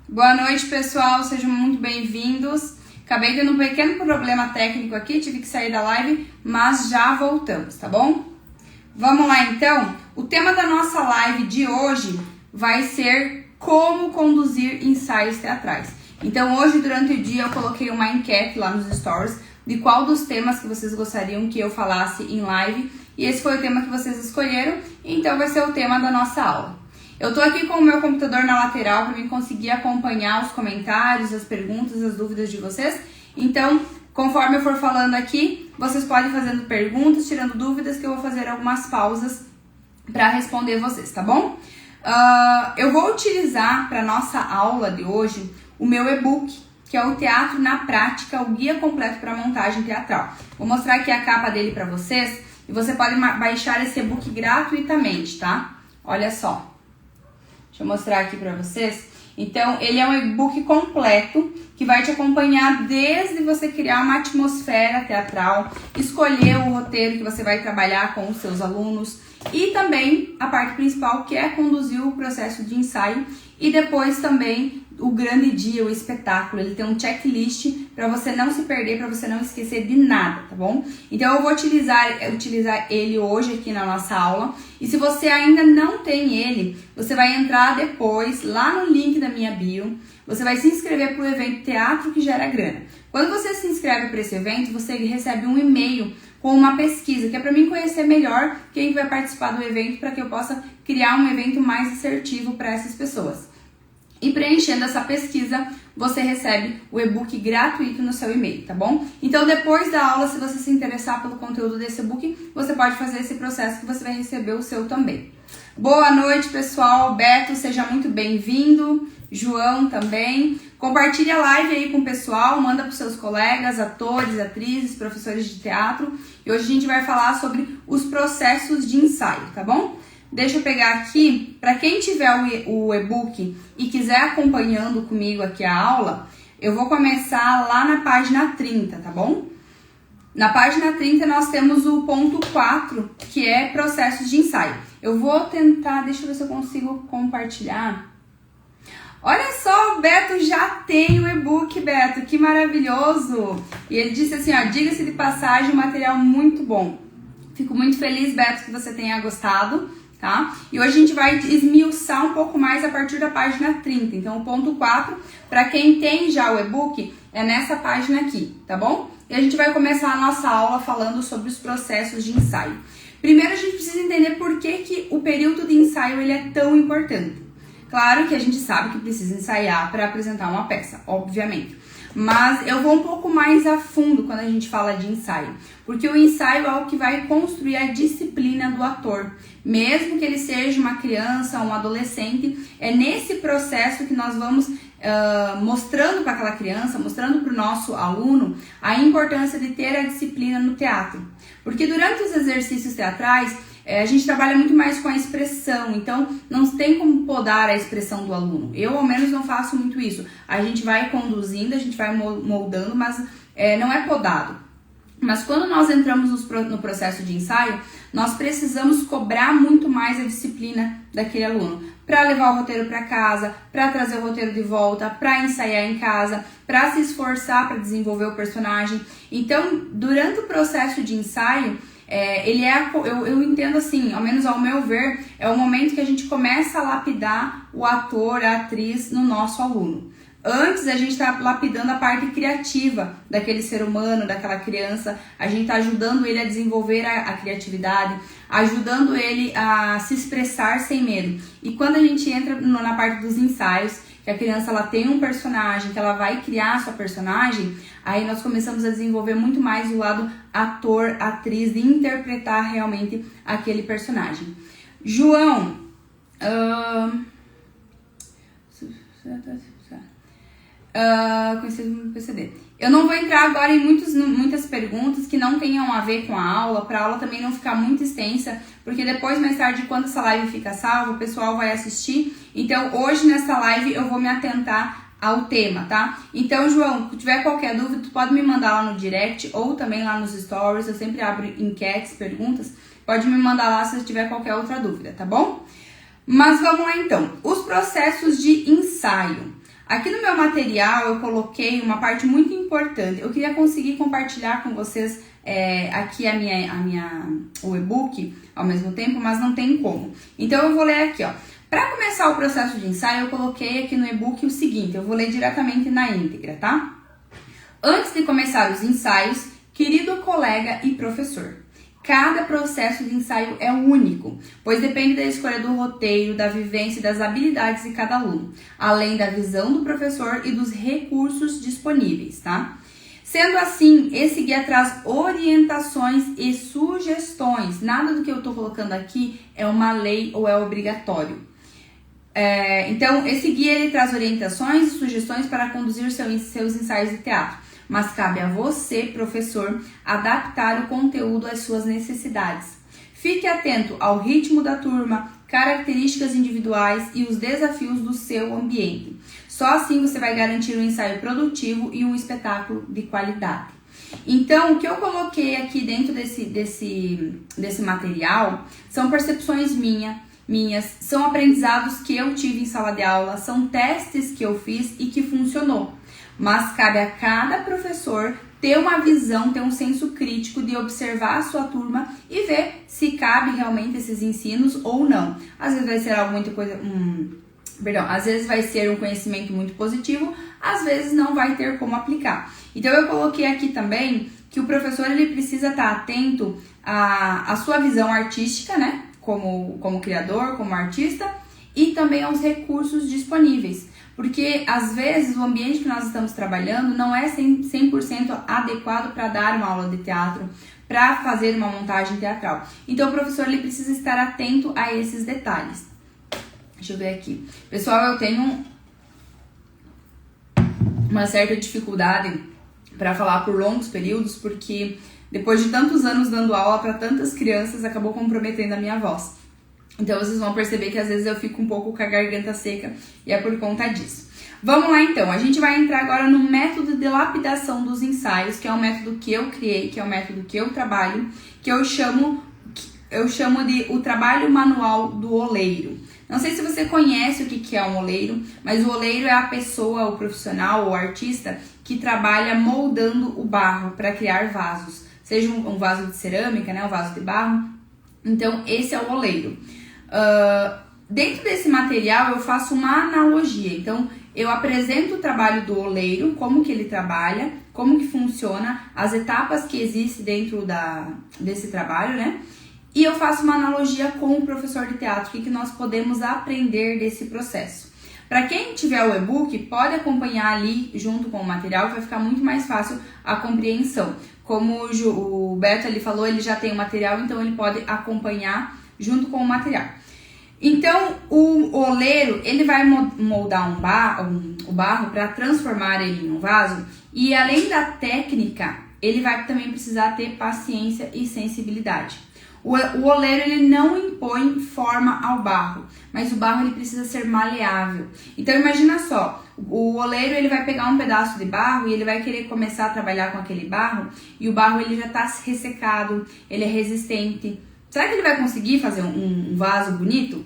Boa noite, pessoal, sejam muito bem-vindos. Acabei tendo um pequeno problema técnico aqui, tive que sair da live, mas já voltamos, tá bom? Vamos lá então. O tema da nossa live de hoje vai ser como conduzir ensaios teatrais. Então hoje durante o dia eu coloquei uma enquete lá nos stories de qual dos temas que vocês gostariam que eu falasse em live, e esse foi o tema que vocês escolheram, então vai ser o tema da nossa aula. Eu tô aqui com o meu computador na lateral para mim conseguir acompanhar os comentários, as perguntas, as dúvidas de vocês. Então, conforme eu for falando aqui, vocês podem ir fazendo perguntas, tirando dúvidas, que eu vou fazer algumas pausas para responder vocês, tá bom? Eu vou utilizar para nossa aula de hoje o meu e-book, que é o Teatro na Prática, o guia completo para montagem teatral. Vou mostrar aqui a capa dele para vocês e você pode baixar esse e-book gratuitamente, tá? Olha só. Deixa eu mostrar aqui para vocês. Então, ele é um e-book completo que vai te acompanhar desde você criar uma atmosfera teatral, escolher o roteiro que você vai trabalhar com os seus alunos e também a parte principal, que é conduzir o processo de ensaio, e depois também o grande dia, o espetáculo. Ele tem um checklist para você não se perder, para você não esquecer de nada, tá bom? Então eu vou utilizar ele hoje aqui na nossa aula. E se você ainda não tem ele, você vai entrar depois lá no link da minha bio. Você vai se inscrever para o evento Teatro que Gera Grana. Quando você se inscreve para esse evento, você recebe um e-mail com uma pesquisa, que é para mim conhecer melhor quem vai participar do evento, para que eu possa criar um evento mais assertivo para essas pessoas. E preenchendo essa pesquisa, você recebe o e-book gratuito no seu e-mail, tá bom? Então, depois da aula, se você se interessar pelo conteúdo desse e-book, você pode fazer esse processo que você vai receber o seu também. Boa noite, pessoal. Beto, seja muito bem-vindo. João também. Compartilhe a live aí com o pessoal, manda para os seus colegas, atores, atrizes, professores de teatro. E hoje a gente vai falar sobre os processos de ensaio, tá bom? Deixa eu pegar aqui, para quem tiver o e-book e quiser acompanhando comigo aqui a aula, eu vou começar lá na página 30, tá bom? Na página 30 nós temos o ponto 4, que é processos de ensaio. Eu vou tentar, deixa eu ver se eu consigo compartilhar. Olha só, o Beto já tem o e-book, Beto, que maravilhoso! E ele disse assim, ó, diga-se de passagem, um material muito bom. Fico muito feliz, Beto, que você tenha gostado, tá? E hoje a gente vai esmiuçar um pouco mais a partir da página 30. Então, o ponto 4, para quem tem já o e-book, é nessa página aqui, tá bom? E a gente vai começar a nossa aula falando sobre os processos de ensaio. Primeiro, a gente precisa entender por que o período de ensaio ele é tão importante. Claro que a gente sabe que precisa ensaiar para apresentar uma peça, obviamente. Mas eu vou um pouco mais a fundo quando a gente fala de ensaio. Porque o ensaio é o que vai construir a disciplina do ator. Mesmo que ele seja uma criança, um adolescente, é nesse processo que nós vamos mostrando para aquela criança, mostrando para o nosso aluno a importância de ter a disciplina no teatro. Porque durante os exercícios teatrais, a gente trabalha muito mais com a expressão, então não tem como podar a expressão do aluno. Eu, ao menos, não faço muito isso. A gente vai conduzindo, a gente vai moldando, mas não é podado. Mas quando nós entramos no processo de ensaio, nós precisamos cobrar muito mais a disciplina daquele aluno. Para levar o roteiro para casa, para trazer o roteiro de volta, para ensaiar em casa, para se esforçar para desenvolver o personagem. Então, durante o processo de ensaio, eu entendo assim, ao menos ao meu ver, é o momento que a gente começa a lapidar o ator, a atriz no nosso aluno. Antes a gente está lapidando a parte criativa daquele ser humano, daquela criança, a gente está ajudando ele a desenvolver a criatividade, ajudando ele a se expressar sem medo. E quando a gente entra na parte dos ensaios, que a criança ela tem um personagem, que ela vai criar a sua personagem, aí nós começamos a desenvolver muito mais o lado ator, atriz, de interpretar realmente aquele personagem. João, conhecido no PCD. Eu não vou entrar agora em muitas perguntas que não tenham a ver com a aula, para a aula também não ficar muito extensa, porque depois, mais tarde, quando essa live fica salva, o pessoal vai assistir. Então, hoje, nessa live, eu vou me atentar ao tema, tá? Então, João, se tiver qualquer dúvida, tu pode me mandar lá no direct ou também lá nos stories. Eu sempre abro enquetes, perguntas. Pode me mandar lá se tiver qualquer outra dúvida, tá bom? Mas vamos lá, então. Os processos de ensaio. Aqui no meu material eu coloquei uma parte muito importante. Eu queria conseguir compartilhar com vocês aqui o e-book ao mesmo tempo, mas não tem como. Então eu vou ler aqui, ó. Para começar o processo de ensaio, eu coloquei aqui no e-book o seguinte, eu vou ler diretamente na íntegra, tá? Antes de começar os ensaios, querido colega e professor, cada processo de ensaio é único, pois depende da escolha do roteiro, da vivência e das habilidades de cada aluno, além da visão do professor e dos recursos disponíveis, tá? Sendo assim, esse guia traz orientações e sugestões. Nada do que eu estou colocando aqui é uma lei ou é obrigatório. Então, esse guia ele traz orientações e sugestões para conduzir seus ensaios de teatro. Mas cabe a você, professor, adaptar o conteúdo às suas necessidades. Fique atento ao ritmo da turma, características individuais e os desafios do seu ambiente. Só assim você vai garantir um ensaio produtivo e um espetáculo de qualidade. Então, o que eu coloquei aqui dentro desse material são percepções minhas, são aprendizados que eu tive em sala de aula, são testes que eu fiz e que funcionou. Mas cabe a cada professor ter uma visão, ter um senso crítico de observar a sua turma e ver se cabe realmente esses ensinos ou não. Às vezes vai ser às vezes vai ser um conhecimento muito positivo, às vezes não vai ter como aplicar. Então eu coloquei aqui também que o professor ele precisa estar atento à sua visão artística, né? Como criador, como artista, e também aos recursos disponíveis. Porque, às vezes, o ambiente que nós estamos trabalhando não é 100% adequado para dar uma aula de teatro, para fazer uma montagem teatral. Então, o professor ele precisa estar atento a esses detalhes. Deixa eu ver aqui. Pessoal, eu tenho uma certa dificuldade para falar por longos períodos, porque depois de tantos anos dando aula para tantas crianças, acabou comprometendo a minha voz. Então, vocês vão perceber que às vezes eu fico um pouco com a garganta seca e é por conta disso. Vamos lá, então. A gente vai entrar agora no método de lapidação dos ensaios, que é um método que eu criei, que é um método que eu trabalho, que eu chamo de o trabalho manual do oleiro. Não sei se você conhece o que é um oleiro, mas o oleiro é a pessoa, o profissional, o artista, que trabalha moldando o barro para criar vasos. Seja um vaso de cerâmica, né, um vaso de barro. Então, esse é o oleiro. Dentro desse material eu faço uma analogia, então eu apresento o trabalho do oleiro, como que ele trabalha, como que funciona, as etapas que existem dentro desse trabalho, né? E eu faço uma analogia com o professor de teatro, o que nós podemos aprender desse processo. Para quem tiver o e-book, pode acompanhar ali junto com o material, que vai ficar muito mais fácil a compreensão. Como o Beto ali falou, ele já tem o material, então ele pode acompanhar junto com o material. Então, o oleiro, ele vai moldar o barro para transformar ele em um vaso, e além da técnica, ele vai também precisar ter paciência e sensibilidade. O oleiro, ele não impõe forma ao barro, mas o barro ele precisa ser maleável. Então, imagina só, o oleiro ele vai pegar um pedaço de barro e ele vai querer começar a trabalhar com aquele barro, e o barro ele já está ressecado, ele é resistente. Será que ele vai conseguir fazer um vaso bonito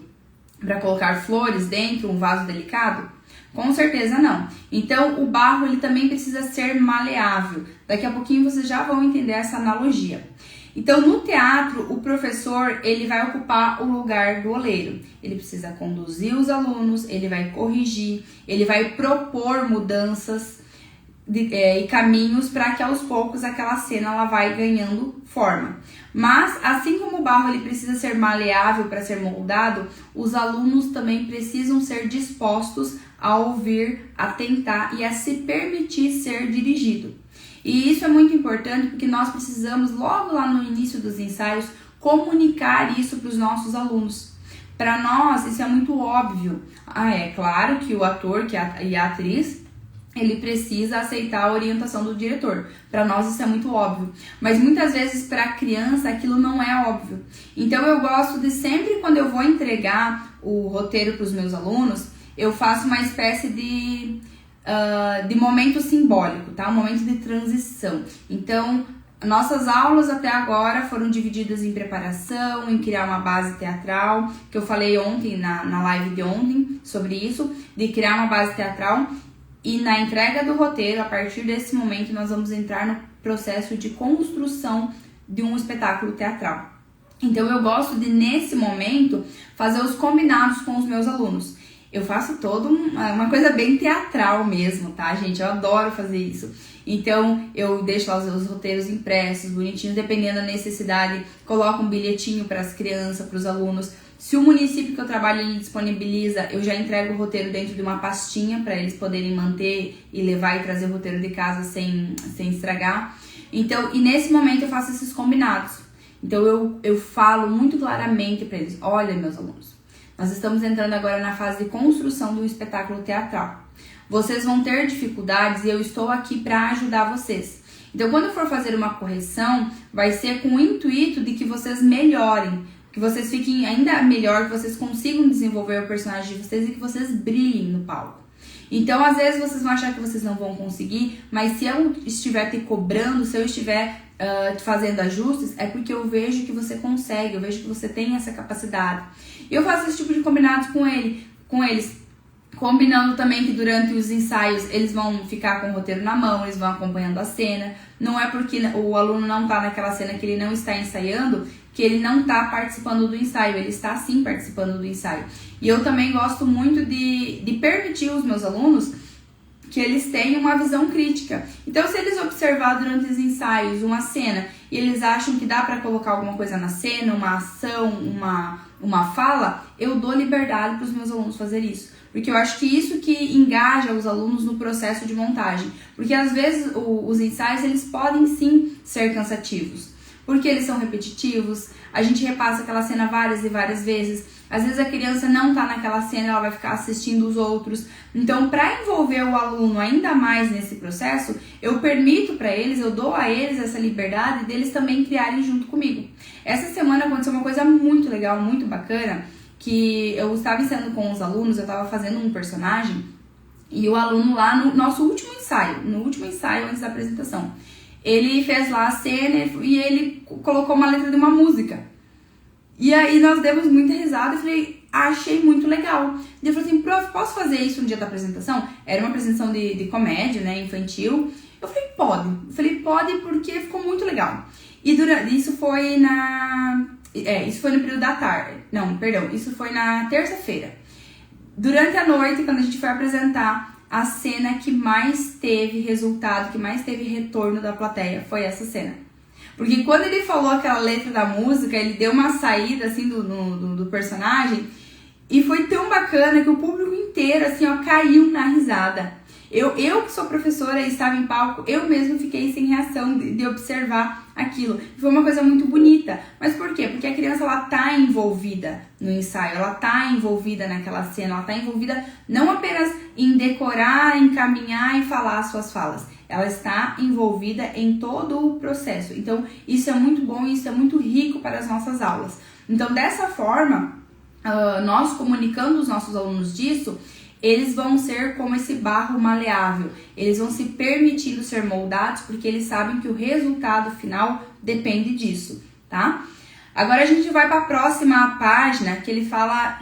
para colocar flores dentro, um vaso delicado? Com certeza não. Então, o barro ele também precisa ser maleável. Daqui a pouquinho vocês já vão entender essa analogia. Então, no teatro, o professor ele vai ocupar o lugar do oleiro. Ele precisa conduzir os alunos, ele vai corrigir, ele vai propor mudanças e caminhos para que aos poucos aquela cena ela vai ganhando forma. Mas, assim como o barro ele precisa ser maleável para ser moldado, os alunos também precisam ser dispostos a ouvir, a tentar e a se permitir ser dirigido. E isso é muito importante porque nós precisamos, logo lá no início dos ensaios, comunicar isso para os nossos alunos. Para nós, isso é muito óbvio. É claro que o ator e a atriz, ele precisa aceitar a orientação do diretor. Para nós isso é muito óbvio. Mas muitas vezes para a criança aquilo não é óbvio. Então eu gosto de sempre, quando eu vou entregar o roteiro para os meus alunos, eu faço uma espécie de momento simbólico, tá? Um momento de transição. Então, nossas aulas até agora foram divididas em preparação, em criar uma base teatral, que eu falei ontem, na live de ontem, sobre isso, de criar uma base teatral. E na entrega do roteiro, a partir desse momento, nós vamos entrar no processo de construção de um espetáculo teatral. Então eu gosto de, nesse momento, fazer os combinados com os meus alunos. Eu faço toda uma coisa bem teatral mesmo, tá, gente? Eu adoro fazer isso. Então, eu deixo lá os roteiros impressos, bonitinhos, dependendo da necessidade, coloco um bilhetinho para as crianças, para os alunos. Se o município que eu trabalho ele disponibiliza, eu já entrego o roteiro dentro de uma pastinha para eles poderem manter e levar e trazer o roteiro de casa sem estragar. Então, e nesse momento eu faço esses combinados. Então, eu falo muito claramente para eles: olha, meus alunos, nós estamos entrando agora na fase de construção do espetáculo teatral. Vocês vão ter dificuldades e eu estou aqui para ajudar vocês. Então, quando eu for fazer uma correção, vai ser com o intuito de que vocês melhorem, que vocês fiquem ainda melhor, que vocês consigam desenvolver o personagem de vocês e que vocês brilhem no palco. Então, às vezes, vocês vão achar que vocês não vão conseguir, mas se eu estiver te cobrando, se eu estiver fazendo ajustes, é porque eu vejo que você consegue, eu vejo que você tem essa capacidade. Eu faço esse tipo de combinados com eles, combinando também que durante os ensaios eles vão ficar com o roteiro na mão, eles vão acompanhando a cena. Não é porque o aluno não está naquela cena que ele não está ensaiando, que ele não está participando do ensaio, ele está sim participando do ensaio. E eu também gosto muito de permitir aos meus alunos que eles tenham uma visão crítica. Então, se eles observar durante os ensaios uma cena e eles acham que dá para colocar alguma coisa na cena, uma ação, uma fala, eu dou liberdade para os meus alunos fazer isso. Porque eu acho que isso que engaja os alunos no processo de montagem. Porque às vezes os ensaios eles podem sim ser cansativos. Porque eles são repetitivos, a gente repassa aquela cena várias e várias vezes. Às vezes a criança não tá naquela cena, ela vai ficar assistindo os outros. Então, para envolver o aluno ainda mais nesse processo, eu permito para eles, eu dou a eles essa liberdade deles também criarem junto comigo. Essa semana aconteceu uma coisa muito legal, muito bacana, que eu estava ensaiando com os alunos, eu estava fazendo um personagem, e o aluno lá no nosso último ensaio antes da apresentação, ele fez lá a cena e ele colocou uma letra de uma música. E aí nós demos muita risada e falei, achei muito legal. E eu falei assim, prof, posso fazer isso no dia da apresentação? Era uma apresentação de comédia, né, infantil. Eu falei, pode. Eu falei, pode porque ficou muito legal. E isso foi isso foi no período da tarde. Não, perdão, isso foi na terça-feira. Durante a noite, quando a gente foi apresentar, a cena que mais teve resultado, que mais teve retorno da plateia foi essa cena. Porque quando ele falou aquela letra da música, ele deu uma saída assim do personagem e foi tão bacana que o público inteiro assim, ó, caiu na risada. Eu que sou professora e estava em palco, eu mesmo fiquei sem reação de observar aquilo. Foi uma coisa muito bonita. Mas por quê? Porque a criança ela tá envolvida no ensaio, ela tá envolvida naquela cena, ela tá envolvida não apenas em decorar, em caminhar e falar as suas falas. Ela está envolvida em todo o processo. Então, isso é muito bom e isso é muito rico para as nossas aulas. Então, dessa forma, nós comunicando os nossos alunos disso, eles vão ser como esse barro maleável. Eles vão se permitindo ser moldados porque eles sabem que o resultado final depende disso, tá? Agora a gente vai para a próxima página que ele fala,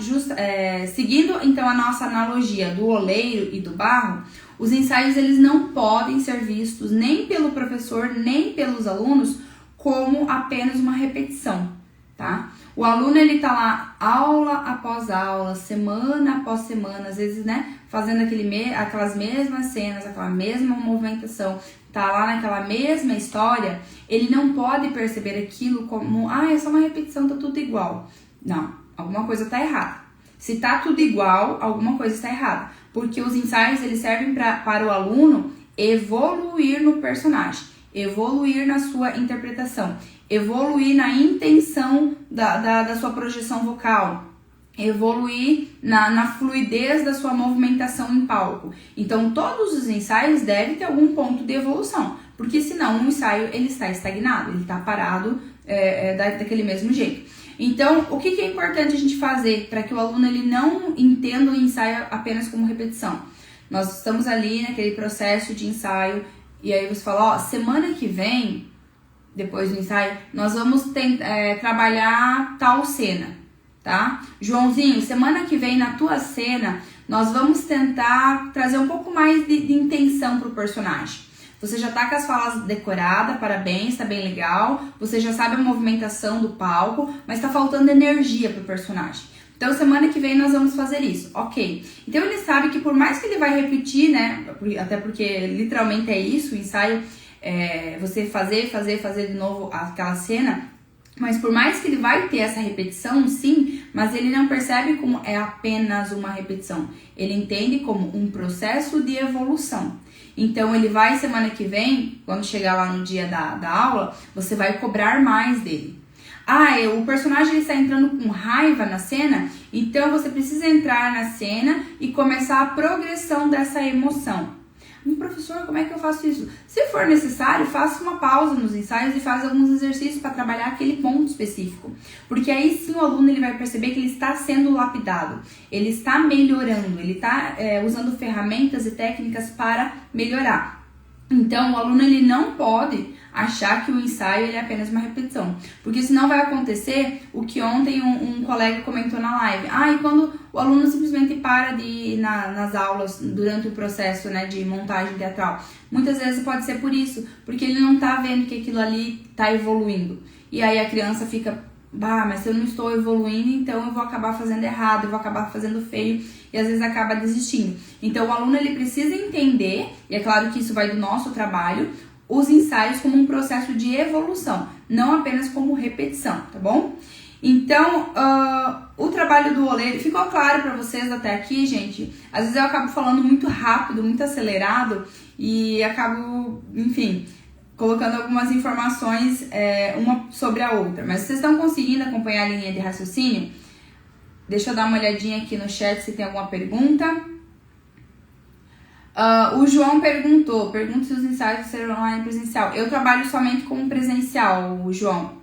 seguindo então a nossa analogia do oleiro e do barro, os ensaios eles não podem ser vistos nem pelo professor, nem pelos alunos como apenas uma repetição, tá? O aluno ele tá lá aula após aula, semana após semana, às vezes, né, fazendo aquelas mesmas cenas, aquela mesma movimentação, tá lá naquela mesma história, ele não pode perceber aquilo como, é só uma repetição, tá tudo igual. Não, alguma coisa tá errada. Se tá tudo igual, alguma coisa está errada. Porque os ensaios, eles servem para o aluno evoluir no personagem, evoluir na sua interpretação, evoluir na intenção da sua projeção vocal, evoluir na fluidez da sua movimentação em palco. Então, todos os ensaios devem ter algum ponto de evolução, porque senão um ensaio ele está estagnado, ele está parado daquele mesmo jeito. Então, o que é importante a gente fazer para que o aluno ele não entenda o ensaio apenas como repetição? Nós estamos ali naquele processo de ensaio e aí você fala, semana que vem, depois do ensaio, nós vamos trabalhar tal cena. tá? Joãozinho, semana que vem na tua cena, nós vamos tentar trazer um pouco mais de intenção pro personagem. Você já tá com as falas decoradas, parabéns, tá bem legal. Você já sabe a movimentação do palco, mas tá faltando energia pro personagem. Então, semana que vem nós vamos fazer isso, ok. Então, ele sabe que por mais que ele vai repetir, né, até porque literalmente é isso, o ensaio é você fazer de novo aquela cena, mas por mais que ele vai ter essa repetição, sim, mas ele não percebe como é apenas uma repetição. Ele entende como um processo de evolução. Então, ele vai, semana que vem, quando chegar lá no dia da aula, você vai cobrar mais dele. O personagem está entrando com raiva na cena, então você precisa entrar na cena e começar a progressão dessa emoção. Professor, como é que eu faço isso? Se for necessário, faça uma pausa nos ensaios e faça alguns exercícios para trabalhar aquele ponto específico. Porque aí sim o aluno ele vai perceber que ele está sendo lapidado, ele está melhorando, ele está usando ferramentas e técnicas para melhorar. Então, o aluno ele não pode achar que o ensaio ele é apenas uma repetição. Porque senão vai acontecer o que ontem um colega comentou na live. E quando o aluno simplesmente para de ir nas aulas durante o processo, né, de montagem teatral. Muitas vezes pode ser por isso, porque ele não tá vendo que aquilo ali tá evoluindo. E aí a criança fica, mas se eu não estou evoluindo, então eu vou acabar fazendo errado, eu vou acabar fazendo feio, e às vezes acaba desistindo. Então o aluno ele precisa entender, e é claro que isso vai do nosso trabalho, os ensaios como um processo de evolução, não apenas como repetição, tá bom? Então, o trabalho do oleiro, ficou claro para vocês até aqui, gente? Às vezes eu acabo falando muito rápido, muito acelerado, e acabo, enfim, colocando algumas informações uma sobre a outra. Mas vocês estão conseguindo acompanhar a linha de raciocínio? Deixa eu dar uma olhadinha aqui no chat se tem alguma pergunta. O João pergunta se os ensaios serão online presencial. Eu trabalho somente com presencial, João.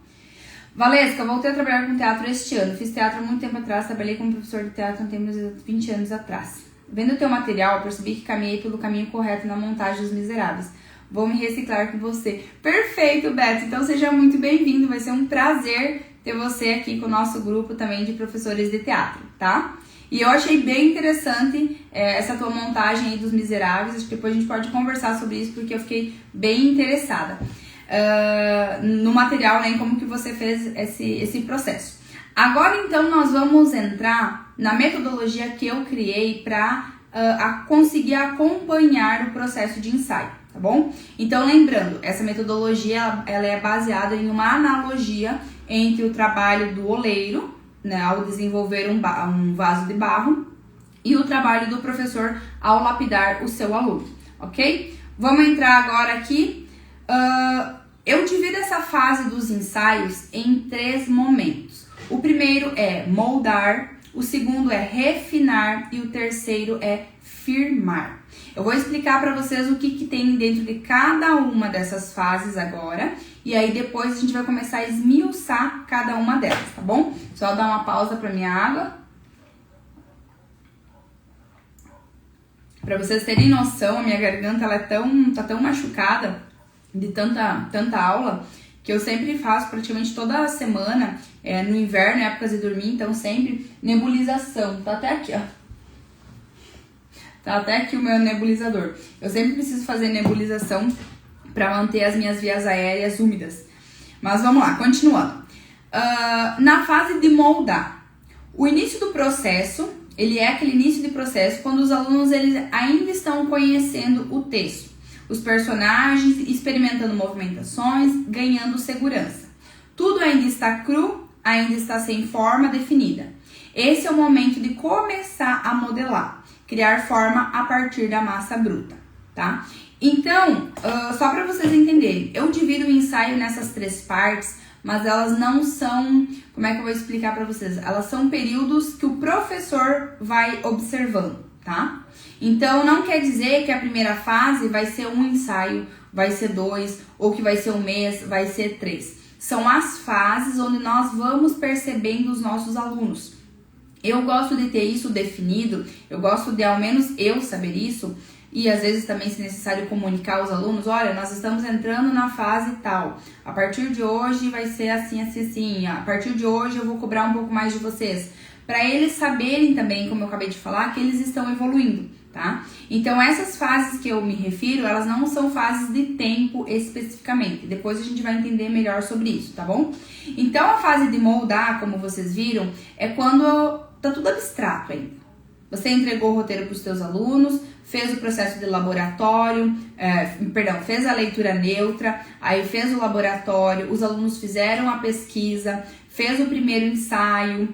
Valesca, voltei a trabalhar com teatro este ano. Fiz teatro há muito tempo atrás, trabalhei como professor de teatro há 20 anos atrás. Vendo o teu material, percebi que caminhei pelo caminho correto na montagem dos Miseráveis. Vou me reciclar com você. Perfeito, Beto. Então seja muito bem-vindo. Vai ser um prazer ter você aqui com o nosso grupo também de professores de teatro, tá? E eu achei bem interessante essa tua montagem aí dos Miseráveis. Acho que depois a gente pode conversar sobre isso, porque eu fiquei bem interessada no material, né, em como que você fez esse processo. Agora, então, nós vamos entrar na metodologia que eu criei para conseguir acompanhar o processo de ensaio, tá bom? Então, lembrando, essa metodologia ela é baseada em uma analogia entre o trabalho do oleiro, né, ao desenvolver um vaso de barro, e o trabalho do professor ao lapidar o seu aluno, ok? Vamos entrar agora aqui. Eu divido essa fase dos ensaios em 3 momentos. O primeiro é moldar, o segundo é refinar e o terceiro é firmar. Eu vou explicar para vocês o que tem dentro de cada uma dessas fases agora, e aí depois a gente vai começar a esmiuçar cada uma delas, tá bom? Só dar uma pausa para minha água. Para vocês terem noção, a minha garganta ela tá tão machucada de tanta aula, que eu sempre faço praticamente toda semana, no inverno, épocas de dormir, então sempre nebulização. Tá até aqui, ó. Tá até aqui o meu nebulizador. Eu sempre preciso fazer nebulização para manter as minhas vias aéreas úmidas. Mas vamos lá, continuando. Na fase de moldar, o início do processo, ele é aquele início de processo quando os alunos eles ainda estão conhecendo o texto, os personagens, experimentando movimentações, ganhando segurança. Tudo ainda está cru, ainda está sem forma definida. Esse é o momento de começar a modelar, criar forma a partir da massa bruta, tá? Então, só para vocês entenderem, eu divido o ensaio nessas 3 partes, mas elas não são, como é que eu vou explicar para vocês? Elas são períodos que o professor vai observando, tá? Então, não quer dizer que a primeira fase vai ser um ensaio, vai ser 2, ou que vai ser 1 mês, vai ser 3. São as fases onde nós vamos percebendo os nossos alunos. Eu gosto de ter isso definido, eu gosto de ao menos eu saber isso, e às vezes também, se necessário, comunicar aos alunos, olha, nós estamos entrando na fase tal, a partir de hoje vai ser assim, assim, assim, a partir de hoje eu vou cobrar um pouco mais de vocês, para eles saberem também, como eu acabei de falar, que eles estão evoluindo, tá? Então essas fases que eu me refiro, elas não são fases de tempo especificamente, depois a gente vai entender melhor sobre isso, tá bom? Então a fase de moldar, como vocês viram, é quando tá tudo abstrato ainda. Você entregou o roteiro para os seus alunos, fez o processo de laboratório, fez a leitura neutra, aí fez o laboratório, os alunos fizeram a pesquisa, fez o primeiro ensaio,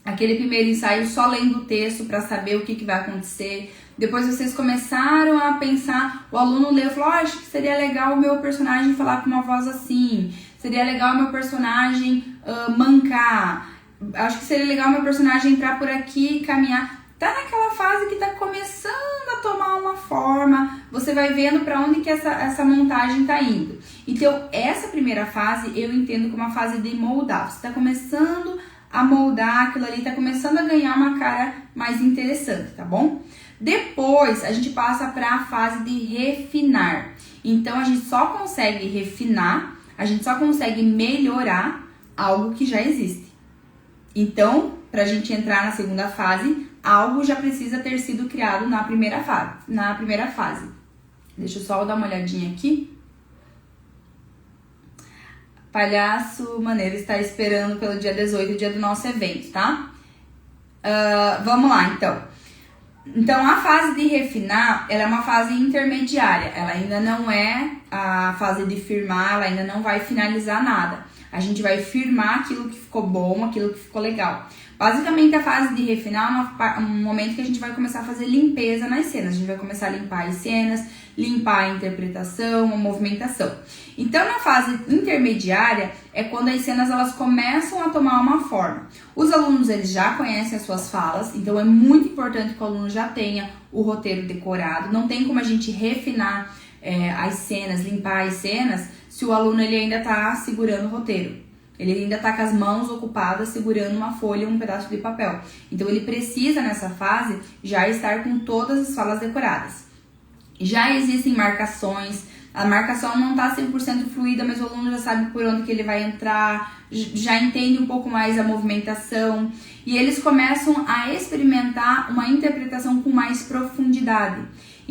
aquele primeiro ensaio só lendo o texto para saber o que vai acontecer. Depois vocês começaram a pensar, o aluno leu e falou, acho que seria legal o meu personagem falar com uma voz assim, seria legal o meu personagem mancar, acho que seria legal o meu personagem entrar por aqui e caminhar. Tá naquela fase que tá começando a tomar uma forma, você vai vendo para onde que essa montagem tá indo. Então, essa primeira fase eu entendo como uma fase de moldar. Você tá começando a moldar aquilo ali, tá começando a ganhar uma cara mais interessante, tá bom? Depois, a gente passa para a fase de refinar. Então, a gente só consegue refinar, a gente só consegue melhorar algo que já existe. Então, pra gente entrar na segunda fase, algo já precisa ter sido criado na primeira fase. Deixa eu só dar uma olhadinha aqui. Palhaço Maneiro está esperando pelo dia 18, dia do nosso evento, tá? Vamos lá, então. Então, a fase de refinar, ela é uma fase intermediária. Ela ainda não é a fase de firmar, ela ainda não vai finalizar nada. A gente vai firmar aquilo que ficou bom, aquilo que ficou legal. Basicamente, a fase de refinar é um momento que a gente vai começar a fazer limpeza nas cenas. A gente vai começar a limpar as cenas, limpar a interpretação, a movimentação. Então, na fase intermediária, é quando as cenas elas começam a tomar uma forma. Os alunos eles já conhecem as suas falas, então é muito importante que o aluno já tenha o roteiro decorado. Não tem como a gente refinar as cenas, limpar as cenas, se o aluno ele ainda está segurando o roteiro. Ele ainda está com as mãos ocupadas segurando uma folha ou um pedaço de papel. Então, ele precisa, nessa fase, já estar com todas as falas decoradas. Já existem marcações, a marcação não está 100% fluida, mas o aluno já sabe por onde que ele vai entrar, já entende um pouco mais a movimentação. E eles começam a experimentar uma interpretação com mais profundidade.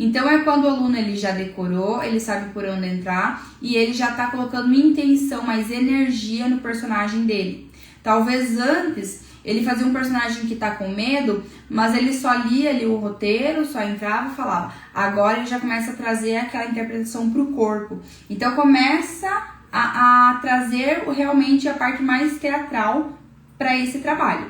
Então, é quando o aluno ele já decorou, ele sabe por onde entrar e ele já está colocando uma intenção, mais energia no personagem dele. Talvez antes ele fazia um personagem que está com medo, mas ele só lia ali o roteiro, só entrava e falava. Agora ele já começa a trazer aquela interpretação para o corpo. Então, começa a trazer realmente a parte mais teatral para esse trabalho.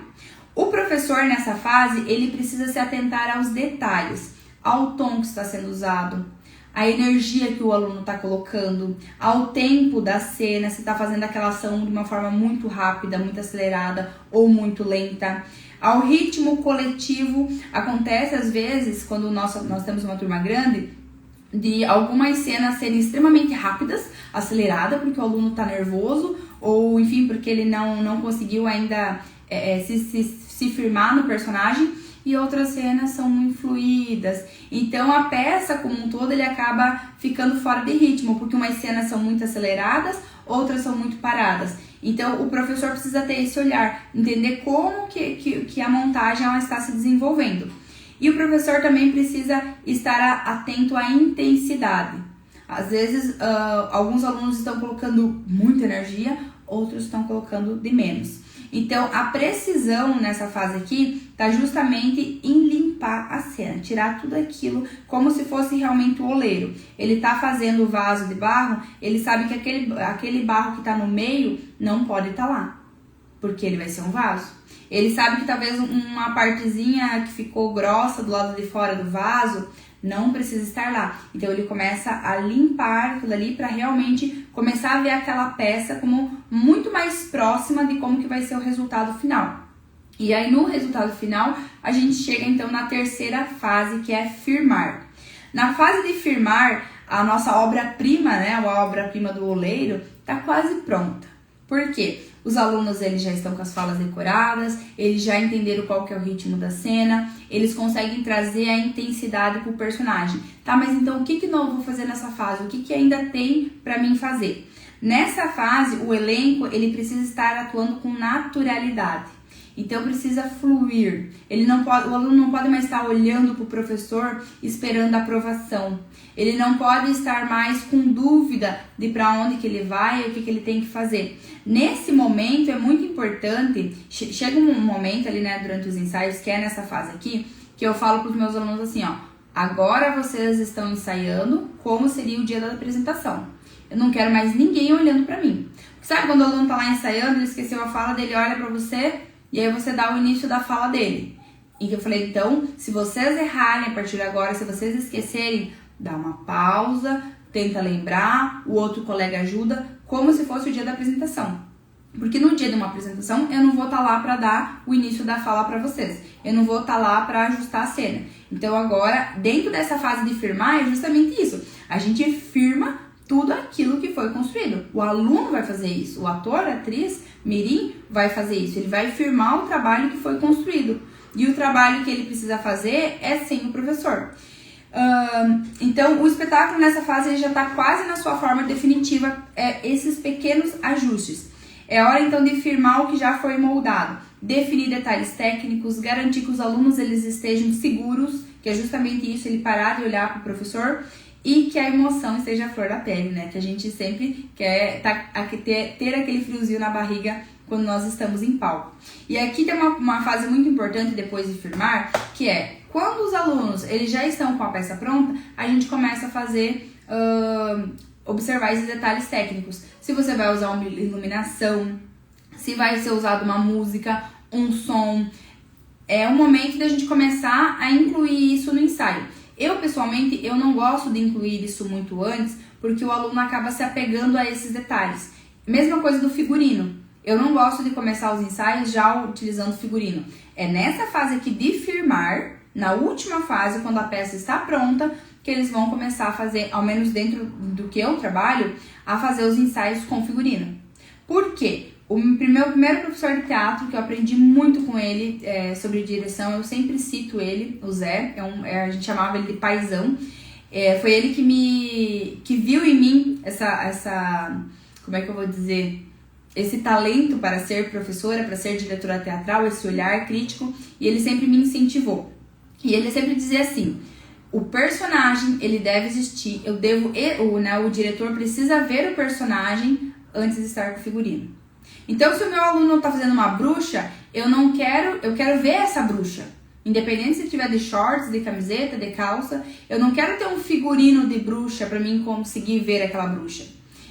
O professor, nessa fase, ele precisa se atentar aos detalhes, ao tom que está sendo usado, a energia que o aluno está colocando, ao tempo da cena, se está fazendo aquela ação de uma forma muito rápida, muito acelerada ou muito lenta, ao ritmo coletivo. Acontece às vezes, quando nós temos uma turma grande, de algumas cenas serem extremamente rápidas, aceleradas, porque o aluno está nervoso, ou enfim, porque ele não conseguiu ainda se firmar no personagem, e outras cenas são muito fluídas. Então, a peça como um todo, ele acaba ficando fora de ritmo, porque umas cenas são muito aceleradas, outras são muito paradas. Então, o professor precisa ter esse olhar, entender como que a montagem ela está se desenvolvendo. E o professor também precisa estar atento à intensidade. Às vezes, alguns alunos estão colocando muita energia, outros estão colocando de menos. Então, a precisão nessa fase aqui está justamente em limpar a cena, tirar tudo aquilo como se fosse realmente o oleiro. Ele está fazendo o vaso de barro, ele sabe que aquele barro que está no meio não pode estar lá, porque ele vai ser um vaso. Ele sabe que talvez uma partezinha que ficou grossa do lado de fora do vaso não precisa estar lá. Então, ele começa a limpar aquilo ali para realmente começar a ver aquela peça como muito mais próxima de como que vai ser o resultado final. E aí, no resultado final, a gente chega, então, na terceira fase, que é firmar. Na fase de firmar, a nossa obra-prima, né, a obra-prima do oleiro, está quase pronta. Por quê? Os alunos eles já estão com as falas decoradas, eles já entenderam qual que é o ritmo da cena, eles conseguem trazer a intensidade pro personagem. Tá, mas então o que novo eu vou fazer nessa fase? O que ainda tem pra mim fazer? Nessa fase, o elenco, ele precisa estar atuando com naturalidade. Então precisa fluir. O aluno não pode mais estar olhando para o professor esperando a aprovação. Ele não pode estar mais com dúvida de para onde que ele vai e o que ele tem que fazer. Nesse momento é muito importante, chega um momento ali, né, durante os ensaios, que é nessa fase aqui, que eu falo para os meus alunos assim, ó, agora vocês estão ensaiando como seria o dia da apresentação. Eu não quero mais ninguém olhando para mim. Sabe quando o aluno tá lá ensaiando, ele esqueceu a fala dele, olha para você e aí você dá o início da fala dele. E eu falei, então, se vocês errarem a partir de agora, se vocês esquecerem, dá uma pausa, tenta lembrar, o outro colega ajuda, como se fosse o dia da apresentação. Porque no dia de uma apresentação, eu não vou estar lá para dar o início da fala para vocês. Eu não vou estar lá para ajustar a cena. Então agora, dentro dessa fase de firmar, é justamente isso. A gente firma tudo aquilo que foi construído. O aluno vai fazer isso. O ator, a atriz, mirim, vai fazer isso. Ele vai firmar o trabalho que foi construído. E o trabalho que ele precisa fazer é sem o professor. Então, o espetáculo nessa fase ele já está quase na sua forma definitiva, esses pequenos ajustes. É hora então de firmar o que já foi moldado, definir detalhes técnicos, garantir que os alunos eles estejam seguros, que é justamente isso, ele parar de olhar para o professor e que a emoção esteja à flor da pele, né? Que a gente sempre quer ter aquele friozinho na barriga quando nós estamos em palco. E aqui tem uma fase muito importante depois de firmar, que é quando os alunos eles já estão com a peça pronta, a gente começa a fazer, observar esses detalhes técnicos. Se você vai usar uma iluminação, se vai ser usada uma música, um som. É o momento da gente começar a incluir isso no ensaio. Eu, pessoalmente, eu não gosto de incluir isso muito antes, porque o aluno acaba se apegando a esses detalhes. Mesma coisa do figurino. Eu não gosto de começar os ensaios já utilizando figurino. É nessa fase aqui de firmar, na última fase, quando a peça está pronta, que eles vão começar a fazer, ao menos dentro do que eu trabalho, a fazer os ensaios com figurino. Por quê? O meu primeiro professor de teatro, que eu aprendi muito com ele sobre direção, eu sempre cito ele, o Zé, a gente chamava ele de paizão. Foi ele que viu em mim como é que eu vou dizer, esse talento para ser professora, para ser diretora teatral, esse olhar crítico, e ele sempre me incentivou. E ele sempre dizia assim, o personagem, ele deve existir, o diretor precisa ver o personagem antes de estar com o figurino. Então, se o meu aluno está fazendo uma bruxa, eu quero ver essa bruxa. Independente se tiver de shorts, de camiseta, de calça, eu não quero ter um figurino de bruxa para mim conseguir ver aquela bruxa.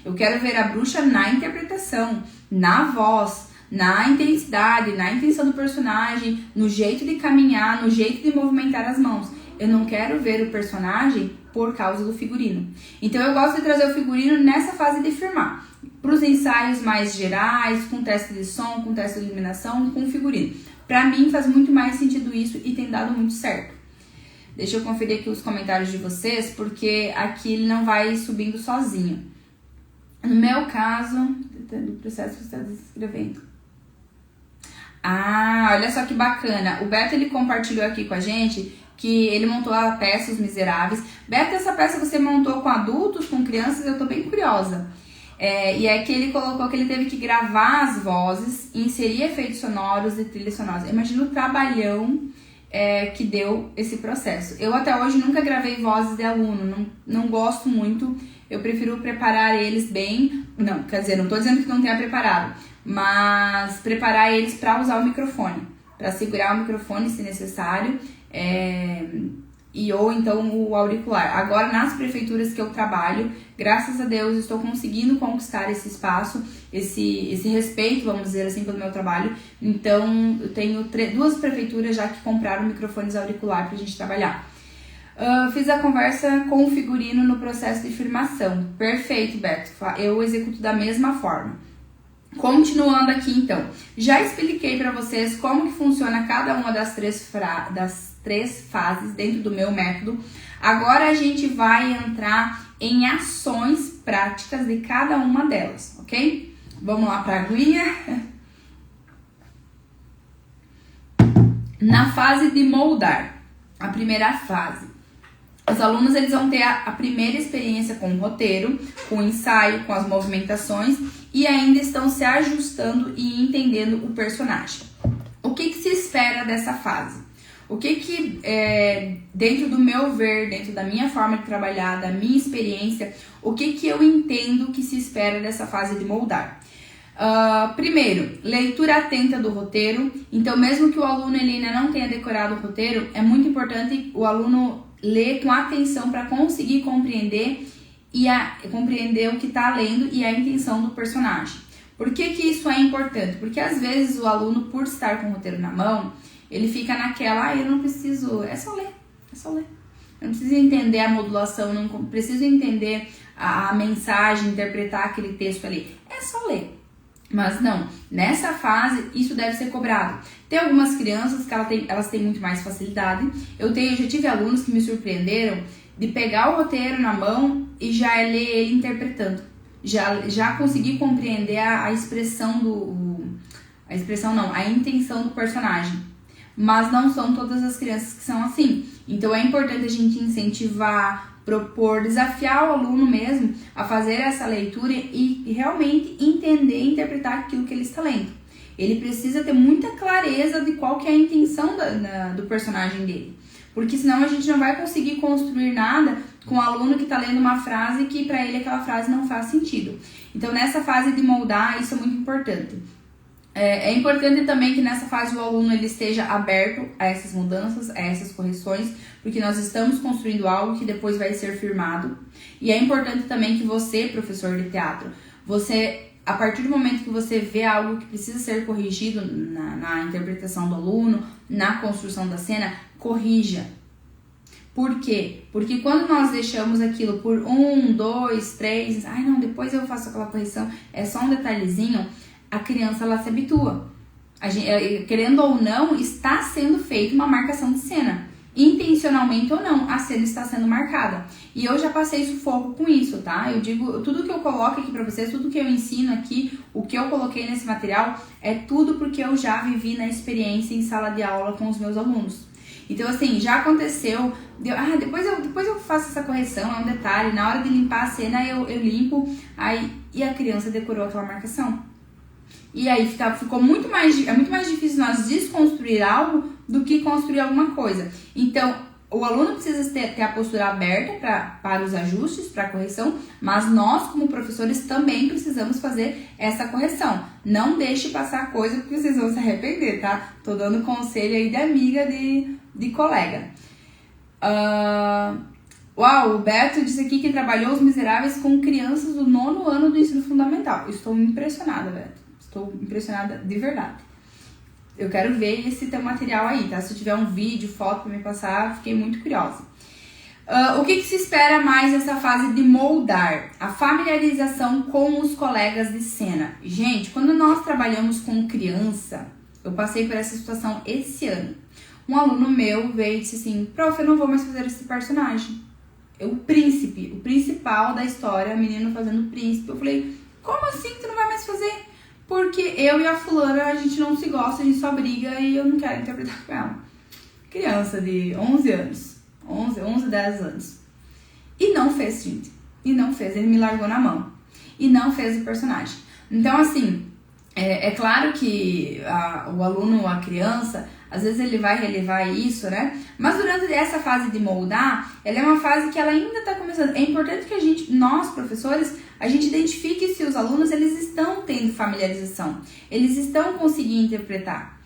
Eu quero ver a bruxa na interpretação, na voz, na intensidade, na intenção do personagem, no jeito de caminhar, no jeito de movimentar as mãos. Eu não quero ver o personagem por causa do figurino. Então eu gosto de trazer o figurino nessa fase de firmar. Para os ensaios mais gerais, com teste de som, com teste de iluminação, com figurino. Para mim faz muito mais sentido isso e tem dado muito certo. Deixa eu conferir aqui os comentários de vocês, porque aqui ele não vai subindo sozinho. No meu caso, do processo que você está descrevendo. Ah, olha só que bacana. O Beto ele compartilhou aqui com a gente que ele montou a peça Os Miseráveis. Beto, essa peça você montou com adultos, com crianças? Eu tô bem curiosa. E é que ele colocou que ele teve que gravar as vozes, inserir efeitos sonoros e trilhas sonoras. Imagina o trabalhão que deu esse processo. Eu até hoje nunca gravei vozes de aluno, não gosto muito. Eu prefiro preparar eles bem. Não, quer dizer, não tô dizendo que não tenha preparado, mas preparar eles para usar o microfone, para segurar o microfone se necessário. Ou então o auricular. Agora, nas prefeituras que eu trabalho, graças a Deus, estou conseguindo conquistar esse espaço, esse respeito, vamos dizer assim, pelo meu trabalho. Então, eu tenho 2 prefeituras já que compraram microfones auricular pra gente trabalhar. Fiz a conversa com o figurino no processo de firmação. Perfeito, Beto. Eu executo da mesma forma. Continuando aqui, então. Já expliquei para vocês como que funciona cada uma das três fases dentro do meu método. Agora a gente vai entrar em ações práticas de cada uma delas, ok? Vamos lá para a aguinha. Na fase de moldar, a primeira fase, os alunos eles vão ter a primeira experiência com o roteiro, com o ensaio, com as movimentações e ainda estão se ajustando e entendendo o personagem. O que se espera dessa fase? O que dentro do meu ver, dentro da minha forma de trabalhar, da minha experiência, o que eu entendo que se espera dessa fase de moldar? Primeiro, leitura atenta do roteiro. Então, mesmo que o aluno ele ainda não tenha decorado o roteiro, é muito importante o aluno ler com atenção para conseguir compreender compreender o que está lendo e a intenção do personagem. Por que isso é importante? Porque às vezes o aluno, por estar com o roteiro na mão, ele fica naquela, eu não preciso, é só ler. Eu não preciso entender a modulação, não preciso entender a mensagem, interpretar aquele texto ali. É só ler. Mas não, nessa fase isso deve ser cobrado. Tem algumas crianças que elas têm muito mais facilidade. Eu já tive alunos que me surpreenderam de pegar o roteiro na mão e já ler ele interpretando. Já consegui compreender a intenção do personagem. Mas não são todas as crianças que são assim. Então é importante a gente incentivar, propor, desafiar o aluno mesmo a fazer essa leitura e realmente entender e interpretar aquilo que ele está lendo. Ele precisa ter muita clareza de qual que é a intenção do personagem dele. Porque senão a gente não vai conseguir construir nada com o aluno que está lendo uma frase que para ele aquela frase não faz sentido. Então nessa fase de moldar, isso é muito importante. É importante também que nessa fase o aluno ele esteja aberto a essas mudanças, a essas correções, porque nós estamos construindo algo que depois vai ser firmado. E é importante também que você, professor de teatro, a partir do momento que você vê algo que precisa ser corrigido na interpretação do aluno, na construção da cena, corrija. Por quê? Porque quando nós deixamos aquilo por 1, 2, 3, depois eu faço aquela correção, é só um detalhezinho, a criança ela se habitua. Querendo ou não, está sendo feita uma marcação de cena. Intencionalmente ou não, a cena está sendo marcada. E eu já passei sufoco com isso, tá? Eu digo, tudo que eu coloco aqui pra vocês, tudo que eu ensino aqui, o que eu coloquei nesse material, é tudo porque eu já vivi na experiência em sala de aula com os meus alunos. Então, assim, já aconteceu, depois eu faço essa correção, é um detalhe, na hora de limpar a cena eu limpo, e a criança decorou aquela marcação. E aí ficou muito mais difícil nós desconstruir algo do que construir alguma coisa. Então, o aluno precisa ter a postura aberta para os ajustes, para a correção, mas nós, como professores, também precisamos fazer essa correção. Não deixe passar coisa porque vocês vão se arrepender, tá? Tô dando conselho aí de amiga, de colega. O Beto disse aqui que trabalhou Os Miseráveis com crianças do 9º ano do ensino fundamental. Estou impressionada, Beto. Estou impressionada de verdade. Eu quero ver esse teu material aí, tá? Se tiver um vídeo, foto pra me passar, fiquei muito curiosa. O que se espera mais nessa fase de moldar? A familiarização com os colegas de cena. Gente, quando nós trabalhamos com criança, eu passei por essa situação esse ano. Um aluno meu veio e disse assim, prof, eu não vou mais fazer esse personagem. O príncipe, o principal da história, a menina fazendo o príncipe. Eu falei, como assim que tu não vai mais fazer? Porque eu e a fulana, a gente não se gosta, a gente só briga e eu não quero interpretar com ela. Criança de 11 anos, 11, 10 anos. E não fez, gente. E não fez, ele me largou na mão. E não fez o personagem. Então, assim, é claro que o aluno, a criança, às vezes ele vai relevar isso, né? Mas durante essa fase de moldar, ela é uma fase que ela ainda está começando. É importante que nós, professores, a gente identifique se os alunos eles estão tendo familiarização, eles estão conseguindo interpretar,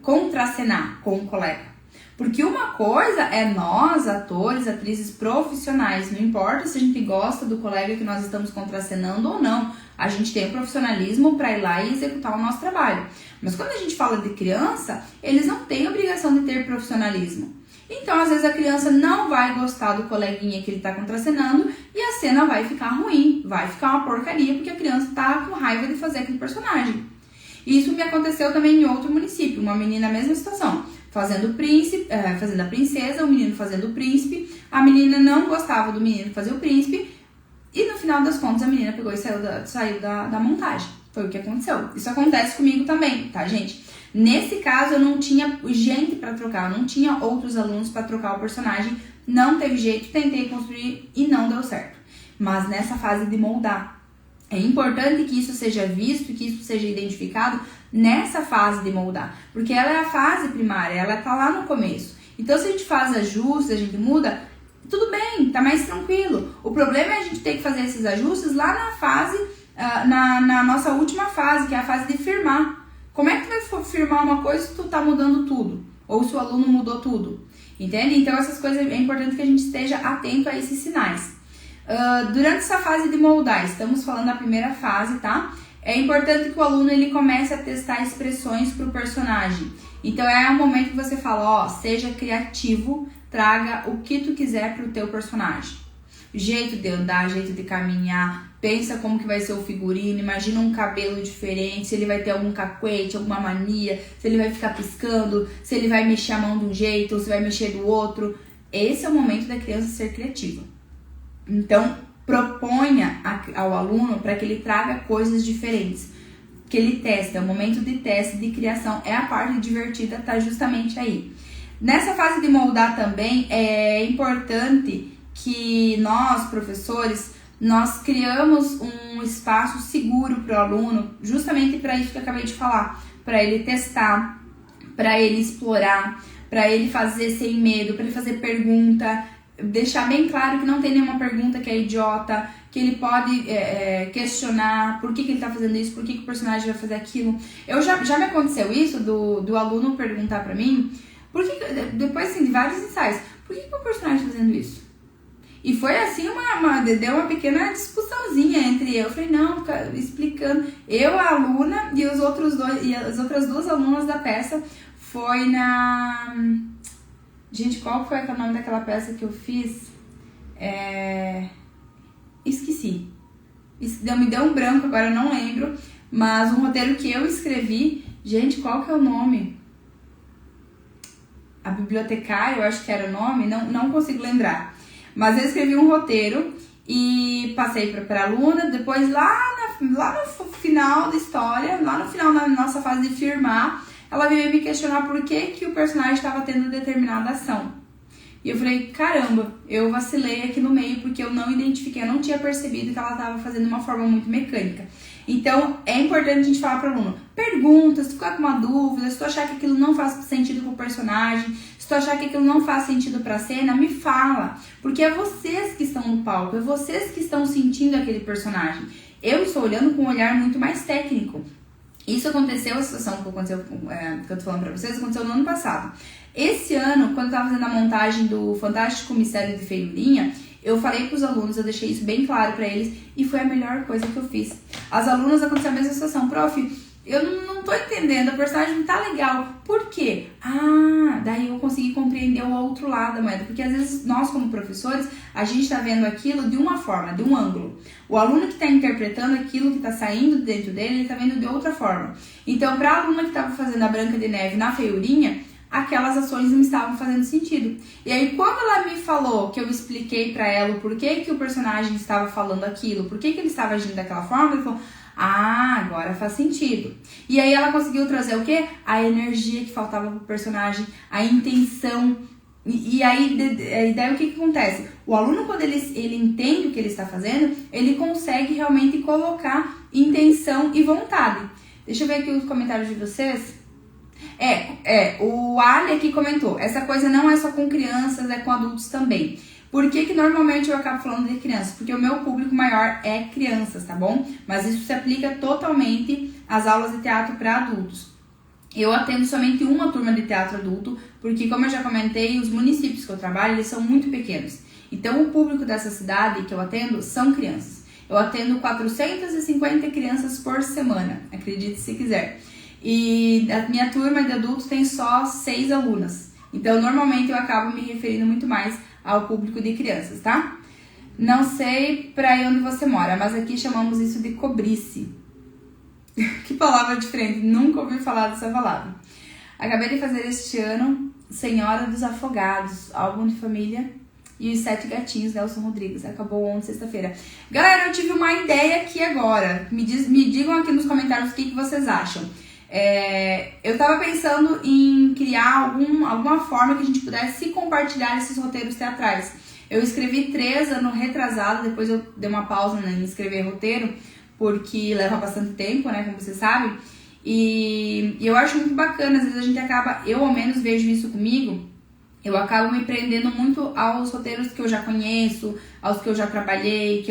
contracenar com o colega. Porque uma coisa é nós, atores, atrizes profissionais, não importa se a gente gosta do colega que nós estamos contracenando ou não, a gente tem o profissionalismo para ir lá e executar o nosso trabalho. Mas quando a gente fala de criança, eles não têm obrigação de ter profissionalismo. Então, às vezes, a criança não vai gostar do coleguinha que ele está contracenando e a cena vai ficar ruim, vai ficar uma porcaria, porque a criança está com raiva de fazer aquele personagem. E isso me aconteceu também em outro município, uma menina, mesma situação, fazendo a princesa, o menino fazendo o príncipe, a menina não gostava do menino fazer o príncipe e no final das contas a menina pegou e saiu da montagem. Foi o que aconteceu. Isso acontece comigo também, tá, gente? Nesse caso, eu não tinha gente para trocar, eu não tinha outros alunos para trocar o personagem, não teve jeito, tentei construir e não deu certo. Mas nessa fase de moldar, é importante que isso seja visto, que isso seja identificado nessa fase de moldar, porque ela é a fase primária, ela tá lá no começo. Então, se a gente faz ajustes, a gente muda, tudo bem, tá mais tranquilo. O problema é a gente ter que fazer esses ajustes lá na fase, na nossa última fase, que é a fase de firmar. Como é que tu vai firmar uma coisa se tu tá mudando tudo? Ou se o aluno mudou tudo? Entende? Então, essas coisas é importante que a gente esteja atento a esses sinais. Durante essa fase de moldar, estamos falando da primeira fase, tá? É importante que o aluno ele comece a testar expressões para o personagem. Então é o momento que você fala, ó, seja criativo, traga o que tu quiser para o teu personagem. Jeito de andar, jeito de caminhar, pensa como que vai ser o figurino, imagina um cabelo diferente, se ele vai ter algum cacuete, alguma mania, se ele vai ficar piscando, se ele vai mexer a mão de um jeito ou se vai mexer do outro. Esse é o momento da criança ser criativa. Então, proponha ao aluno para que ele traga coisas diferentes, que ele teste, é o momento de teste, de criação, é a parte divertida, tá justamente aí. Nessa fase de moldar também, é importante que nós, professores, nós criamos um espaço seguro para o aluno, justamente para isso que eu acabei de falar, para ele testar, para ele explorar, para ele fazer sem medo, para ele fazer pergunta, deixar bem claro que não tem nenhuma pergunta que é idiota, que ele pode questionar por que ele tá fazendo isso, por que o personagem vai fazer aquilo. Já me aconteceu isso, do aluno perguntar pra mim, depois assim, de vários ensaios, por que o personagem tá fazendo isso? E foi assim, deu uma pequena discussãozinha entre eu. Eu falei, não, explicando. Eu, a aluna, e as outras duas alunas da peça foi na... Gente, qual foi o nome daquela peça que eu fiz? Esqueci. Me deu um branco, agora eu não lembro. Mas um roteiro que eu escrevi... Gente, qual que é o nome? A bibliotecária, eu acho que era o nome. Não consigo lembrar. Mas eu escrevi um roteiro e passei para a aluna. Depois, lá no final da história, lá no final da nossa fase de firmar, ela veio me questionar por que o personagem estava tendo determinada ação. E eu falei, caramba, eu vacilei aqui no meio porque eu não identifiquei, eu não tinha percebido que ela estava fazendo de uma forma muito mecânica. Então, é importante a gente falar para o aluno, pergunta, se tu ficar com uma dúvida, se tu achar que aquilo não faz sentido para o personagem, se tu achar que aquilo não faz sentido para a cena, me fala. Porque é vocês que estão no palco, é vocês que estão sentindo aquele personagem. Eu estou olhando com um olhar muito mais técnico. Isso aconteceu, a situação que aconteceu, que eu tô falando pra vocês, aconteceu no ano passado. Esse ano, quando eu tava fazendo a montagem do Fantástico Mistério de Feiurinha, eu falei pros alunos, eu deixei isso bem claro pra eles, e foi a melhor coisa que eu fiz. As alunas aconteceu a mesma situação, prof, eu não tô entendendo, o personagem não tá legal. Por quê? Daí eu consegui compreender o outro lado da moeda. Porque às vezes nós, como professores, a gente tá vendo aquilo de uma forma, de um ângulo. O aluno que tá interpretando aquilo que tá saindo dentro dele, ele tá vendo de outra forma. Então, pra aluna que tava fazendo a Branca de Neve na Feiurinha, aquelas ações não estavam fazendo sentido. E aí, quando ela me falou, que eu expliquei pra ela o porquê que o personagem estava falando aquilo, por que ele estava agindo daquela forma, ele falou... agora faz sentido. E aí ela conseguiu trazer o quê? A energia que faltava pro personagem, a intenção. E aí daí o que acontece? O aluno, quando ele entende o que ele está fazendo, ele consegue realmente colocar intenção e vontade. Deixa eu ver aqui os comentários de vocês. O Ali aqui comentou, essa coisa não é só com crianças, é com adultos também. Por que normalmente eu acabo falando de crianças? Porque o meu público maior é crianças, tá bom? Mas isso se aplica totalmente às aulas de teatro para adultos. Eu atendo somente uma turma de teatro adulto, porque como eu já comentei, os municípios que eu trabalho, eles são muito pequenos. Então o público dessa cidade que eu atendo são crianças. Eu atendo 450 crianças por semana, acredite se quiser. E a minha turma de adultos tem só 6 alunas. Então normalmente eu acabo me referindo muito mais ao público de crianças, tá? Não sei pra aí onde você mora, mas aqui chamamos isso de cobrice. Que palavra diferente, nunca ouvi falar dessa palavra. Acabei de fazer este ano Senhora dos Afogados, álbum de família, e os 7 gatinhos, Nelson Rodrigues. Acabou ontem, sexta-feira. Galera, eu tive uma ideia aqui agora. Me digam aqui nos comentários o que vocês acham. Eu tava pensando em criar alguma forma que a gente pudesse se compartilhar esses roteiros teatrais. Eu escrevi 3 ano retrasado, depois eu dei uma pausa em escrever roteiro, porque leva bastante tempo, né, como vocês sabem. E eu acho muito bacana, às vezes a gente acaba, eu ao menos vejo isso comigo, eu acabo me prendendo muito aos roteiros que eu já conheço, aos que eu já trabalhei,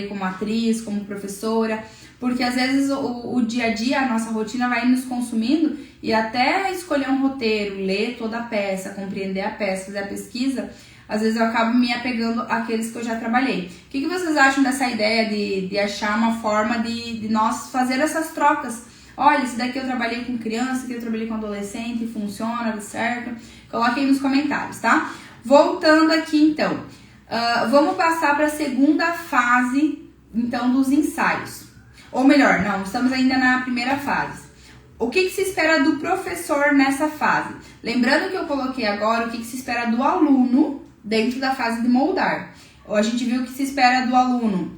como atriz, como professora, porque às vezes o dia a dia, a nossa rotina vai nos consumindo e até escolher um roteiro, ler toda a peça, compreender a peça, fazer a pesquisa, às vezes eu acabo me apegando àqueles que eu já trabalhei. O que vocês acham dessa ideia de achar uma forma de nós fazer essas trocas? Olha, esse daqui eu trabalhei com criança, esse daqui eu trabalhei com adolescente, funciona, deu certo? Coloquem aí nos comentários, tá? Voltando aqui, então. Vamos passar para a segunda fase, então, dos ensaios. Ou melhor, não, estamos ainda na primeira fase. O que se espera do professor nessa fase? Lembrando que eu coloquei agora o que se espera do aluno dentro da fase de moldar. A gente viu que se espera do aluno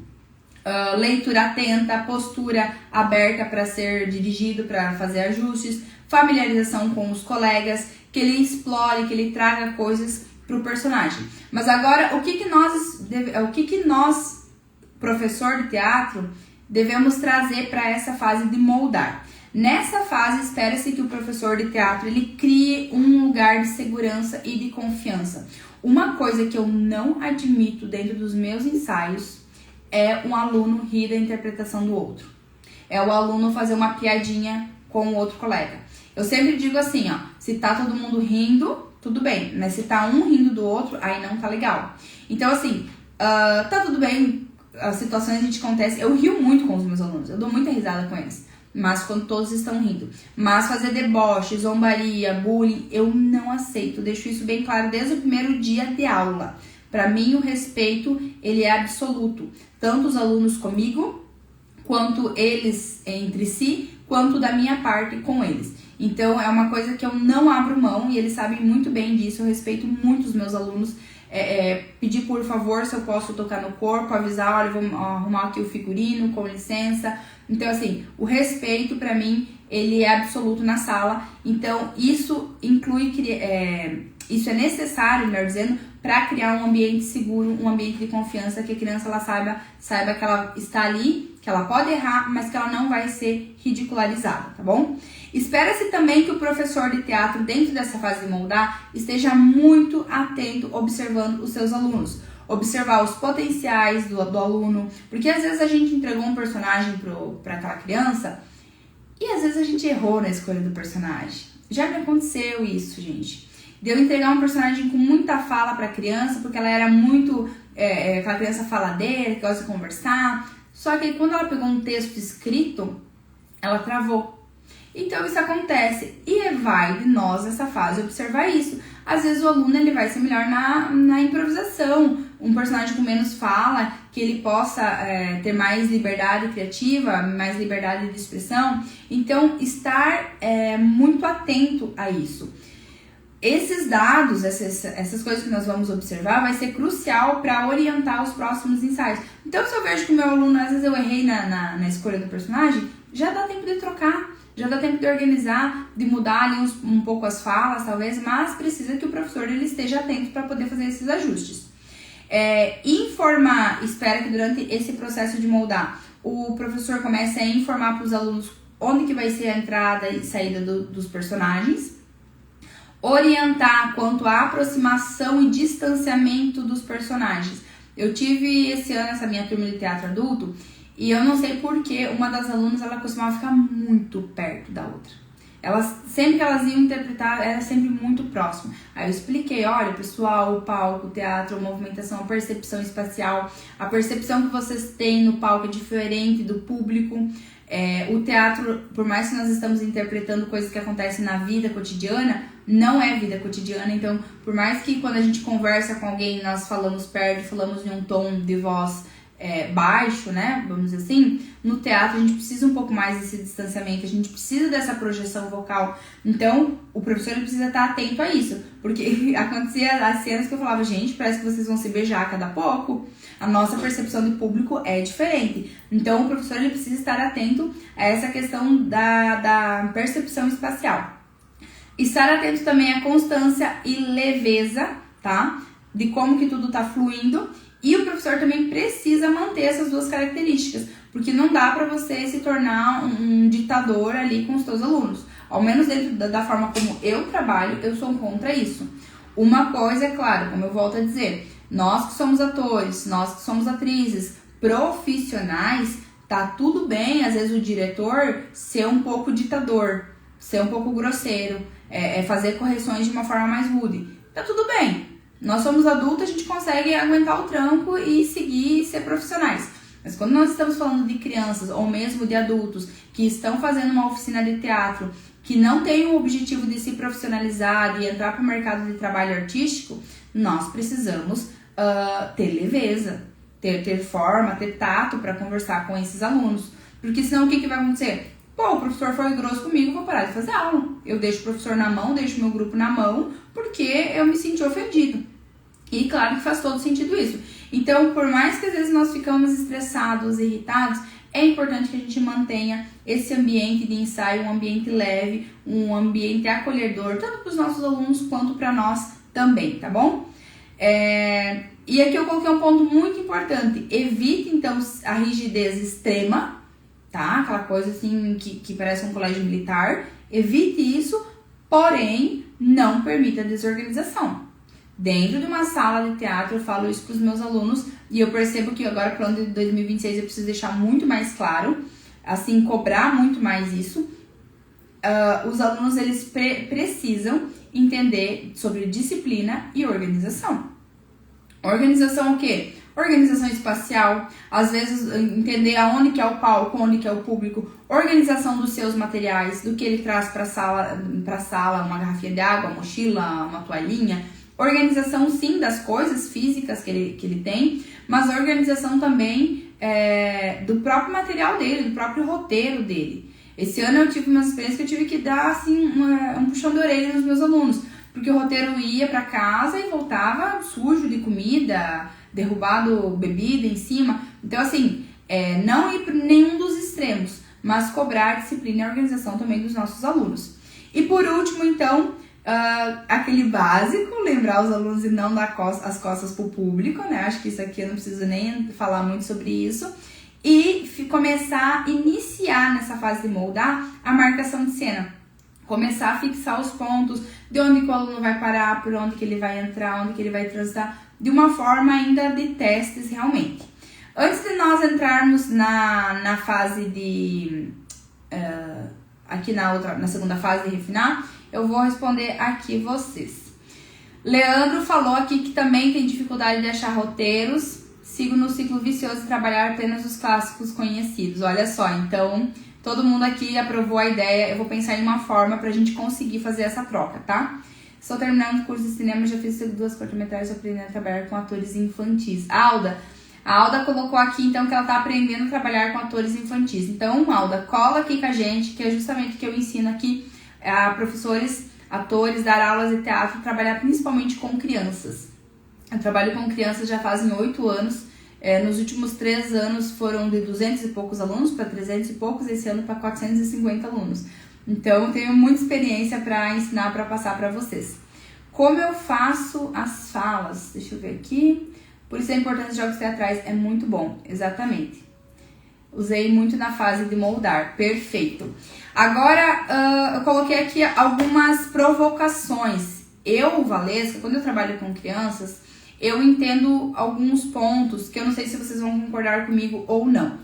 leitura atenta, postura aberta para ser dirigido, para fazer ajustes, familiarização com os colegas, que ele explore, que ele traga coisas para o personagem. Mas agora, o que nós, professor de teatro, devemos trazer para essa fase de moldar? Nessa fase, espera-se que o professor de teatro ele crie um lugar de segurança e de confiança. Uma coisa que eu não admito dentro dos meus ensaios é um aluno rir da interpretação do outro. É o aluno fazer uma piadinha com o outro colega. Eu sempre digo assim, ó, se tá todo mundo rindo, tudo bem, mas se tá um rindo do outro, aí não tá legal. Então, assim, tá tudo bem, as situações a gente acontece, eu rio muito com os meus alunos, eu dou muita risada com eles, mas quando todos estão rindo. Mas fazer deboche, zombaria, bullying, eu não aceito, deixo isso bem claro desde o primeiro dia de aula. Para mim, o respeito, ele é absoluto. Tanto os alunos comigo, quanto eles entre si, quanto da minha parte com eles. Então, é uma coisa que eu não abro mão e eles sabem muito bem disso. Eu respeito muito os meus alunos. Pedir, por favor, se eu posso tocar no corpo, avisar, olha, vamos arrumar aqui o figurino, com licença. Então, assim, o respeito, para mim, ele é absoluto na sala. Então, isso inclui... Isso é necessário, melhor dizendo, para criar um ambiente seguro, um ambiente de confiança, que a criança ela saiba que ela está ali, que ela pode errar, mas que ela não vai ser ridicularizada, tá bom? Espera-se também que o professor de teatro, dentro dessa fase de moldar, esteja muito atento, observando os seus alunos. Observar os potenciais do aluno, porque às vezes a gente entregou um personagem para aquela criança e às vezes a gente errou na escolha do personagem. Já me aconteceu isso, gente. De eu entregar um personagem com muita fala para a criança, porque ela era muito, aquela criança faladeira, que gosta de conversar. Só que quando ela pegou um texto escrito, ela travou. Então isso acontece e vai de nós nessa fase observar isso. Às vezes o aluno ele vai ser melhor na improvisação, um personagem com menos fala, que ele possa ter mais liberdade criativa, mais liberdade de expressão. Então estar muito atento a isso. Esses dados, essas coisas que nós vamos observar, vai ser crucial para orientar os próximos ensaios. Então, se eu vejo que o meu aluno, às vezes eu errei na escolha do personagem, já dá tempo de trocar, já dá tempo de organizar, de mudar ali um pouco as falas, talvez, mas precisa que o professor ele esteja atento para poder fazer esses ajustes. Espera que durante esse processo de moldar, o professor comece a informar para os alunos onde que vai ser a entrada e saída dos personagens, orientar quanto à aproximação e distanciamento dos personagens. Eu tive esse ano essa minha turma de teatro adulto e eu não sei porquê, uma das alunas ela costumava ficar muito perto da outra. Sempre que elas iam interpretar, era sempre muito próximo. Aí eu expliquei, olha pessoal, o palco, o teatro, a movimentação, a percepção espacial, a percepção que vocês têm no palco é diferente do público. O teatro, por mais que nós estamos interpretando coisas que acontecem na vida cotidiana, não é vida cotidiana. Então, por mais que quando a gente conversa com alguém, nós falamos perto, falamos em um tom de voz baixo, né, vamos dizer assim, no teatro a gente precisa um pouco mais desse distanciamento, a gente precisa dessa projeção vocal. Então, o professor ele precisa estar atento a isso, porque acontecia as cenas que eu falava, gente, parece que vocês vão se beijar a cada pouco. A nossa percepção de público é diferente. Então, o professor ele precisa estar atento a essa questão da percepção espacial. Estar atento também à constância e leveza, tá? De como que tudo tá fluindo. E o professor também precisa manter essas duas características, porque não dá para você se tornar um ditador ali com os seus alunos. Ao menos dentro da forma como eu trabalho, eu sou contra isso. Uma coisa é claro, como eu volto a dizer, nós que somos atores, nós que somos atrizes profissionais, tá tudo bem, às vezes o diretor ser um pouco ditador, ser um pouco grosseiro, fazer correções de uma forma mais rude. Tá tudo bem. Nós somos adultos, a gente consegue aguentar o tranco e seguir e ser profissionais. Mas quando nós estamos falando de crianças ou mesmo de adultos que estão fazendo uma oficina de teatro, que não tem o objetivo de se profissionalizar e entrar para o mercado de trabalho artístico, nós precisamos ter leveza, ter forma, ter tato para conversar com esses alunos. Porque senão o que vai acontecer? Pô, o professor foi grosso comigo, vou parar de fazer aula. Eu deixo o professor na mão, deixo meu grupo na mão, porque eu me senti ofendido. E claro que faz todo sentido isso. Então, por mais que às vezes nós ficamos estressados, irritados, é importante que a gente mantenha esse ambiente de ensaio, um ambiente leve, um ambiente acolhedor, tanto para os nossos alunos quanto para nós também, tá bom? E aqui eu coloquei um ponto muito importante. Evite, então, a rigidez extrema, tá? Aquela coisa assim que parece um colégio militar. Evite isso, porém, não permita desorganização. Dentro de uma sala de teatro, eu falo isso para os meus alunos e eu percebo que agora para o ano de 2026 eu preciso deixar muito mais claro, assim, cobrar muito mais isso. Os alunos, eles precisam entender sobre disciplina e organização. Organização o quê? Organização espacial, às vezes entender aonde que é o palco, onde que é o público, organização dos seus materiais, do que ele traz para a sala, uma garrafinha de água, uma mochila, uma toalhinha. Organização, sim, das coisas físicas que ele tem, mas organização também do próprio material dele, do próprio roteiro dele. Esse ano eu tive uma experiência que eu tive que dar assim, um puxão de orelha nos meus alunos, porque o roteiro ia para casa e voltava sujo de comida, derrubado bebida em cima. Então, assim, não ir para nenhum dos extremos, mas cobrar a disciplina e a organização também dos nossos alunos. E por último, então, aquele básico, lembrar os alunos e não dar as costas pro público, né? Acho que isso aqui eu não preciso nem falar muito sobre isso. E começar a iniciar nessa fase de moldar a marcação de cena. Começar a fixar os pontos, de onde que o aluno vai parar, por onde que ele vai entrar, onde que ele vai transitar, de uma forma ainda de testes realmente. Antes de nós entrarmos na fase de... aqui na segunda fase de refinar, eu vou responder aqui vocês. Leandro falou aqui que também tem dificuldade de achar roteiros. Sigo no ciclo vicioso de trabalhar apenas os clássicos conhecidos. Olha só, então todo mundo aqui aprovou a ideia. Eu vou pensar em uma forma pra gente conseguir fazer essa troca, tá? Estou terminando o curso de cinema, já fiz 2 cortometragens aprendendo a trabalhar com atores infantis. A Alda colocou aqui, então, que ela tá aprendendo a trabalhar com atores infantis. Então, Alda, cola aqui com a gente, que é justamente o que eu ensino aqui a professores, atores, dar aulas de teatro, trabalhar principalmente com crianças. Eu trabalho com crianças já fazem 8 anos. Nos últimos 3 anos foram de 200 e poucos alunos para 300 e poucos, esse ano para 450 alunos. Então, eu tenho muita experiência para ensinar, para passar para vocês. Como eu faço as falas? Deixa eu ver aqui. Por isso a importância de jogos teatrais é muito bom, exatamente. Usei muito na fase de moldar, perfeito. Agora, eu coloquei aqui algumas provocações. Eu, Valesca, quando eu trabalho com crianças, eu entendo alguns pontos que eu não sei se vocês vão concordar comigo ou não.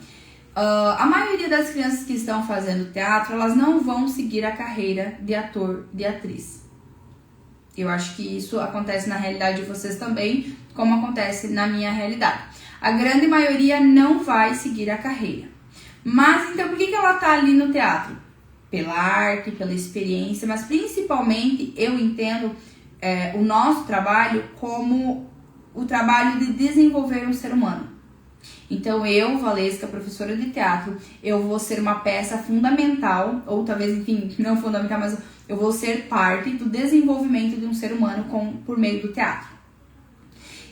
A maioria das crianças que estão fazendo teatro, elas não vão seguir a carreira de ator, de atriz. Eu acho que isso acontece na realidade de vocês também, como acontece na minha realidade. A grande maioria não vai seguir a carreira. Mas, então, por que ela tá ali no teatro? Pela arte, pela experiência, mas principalmente eu entendo o nosso trabalho como o trabalho de desenvolver um ser humano. Então eu, Valesca, professora de teatro, eu vou ser uma peça fundamental, ou talvez, enfim, não fundamental, mas eu vou ser parte do desenvolvimento de um ser humano por meio do teatro.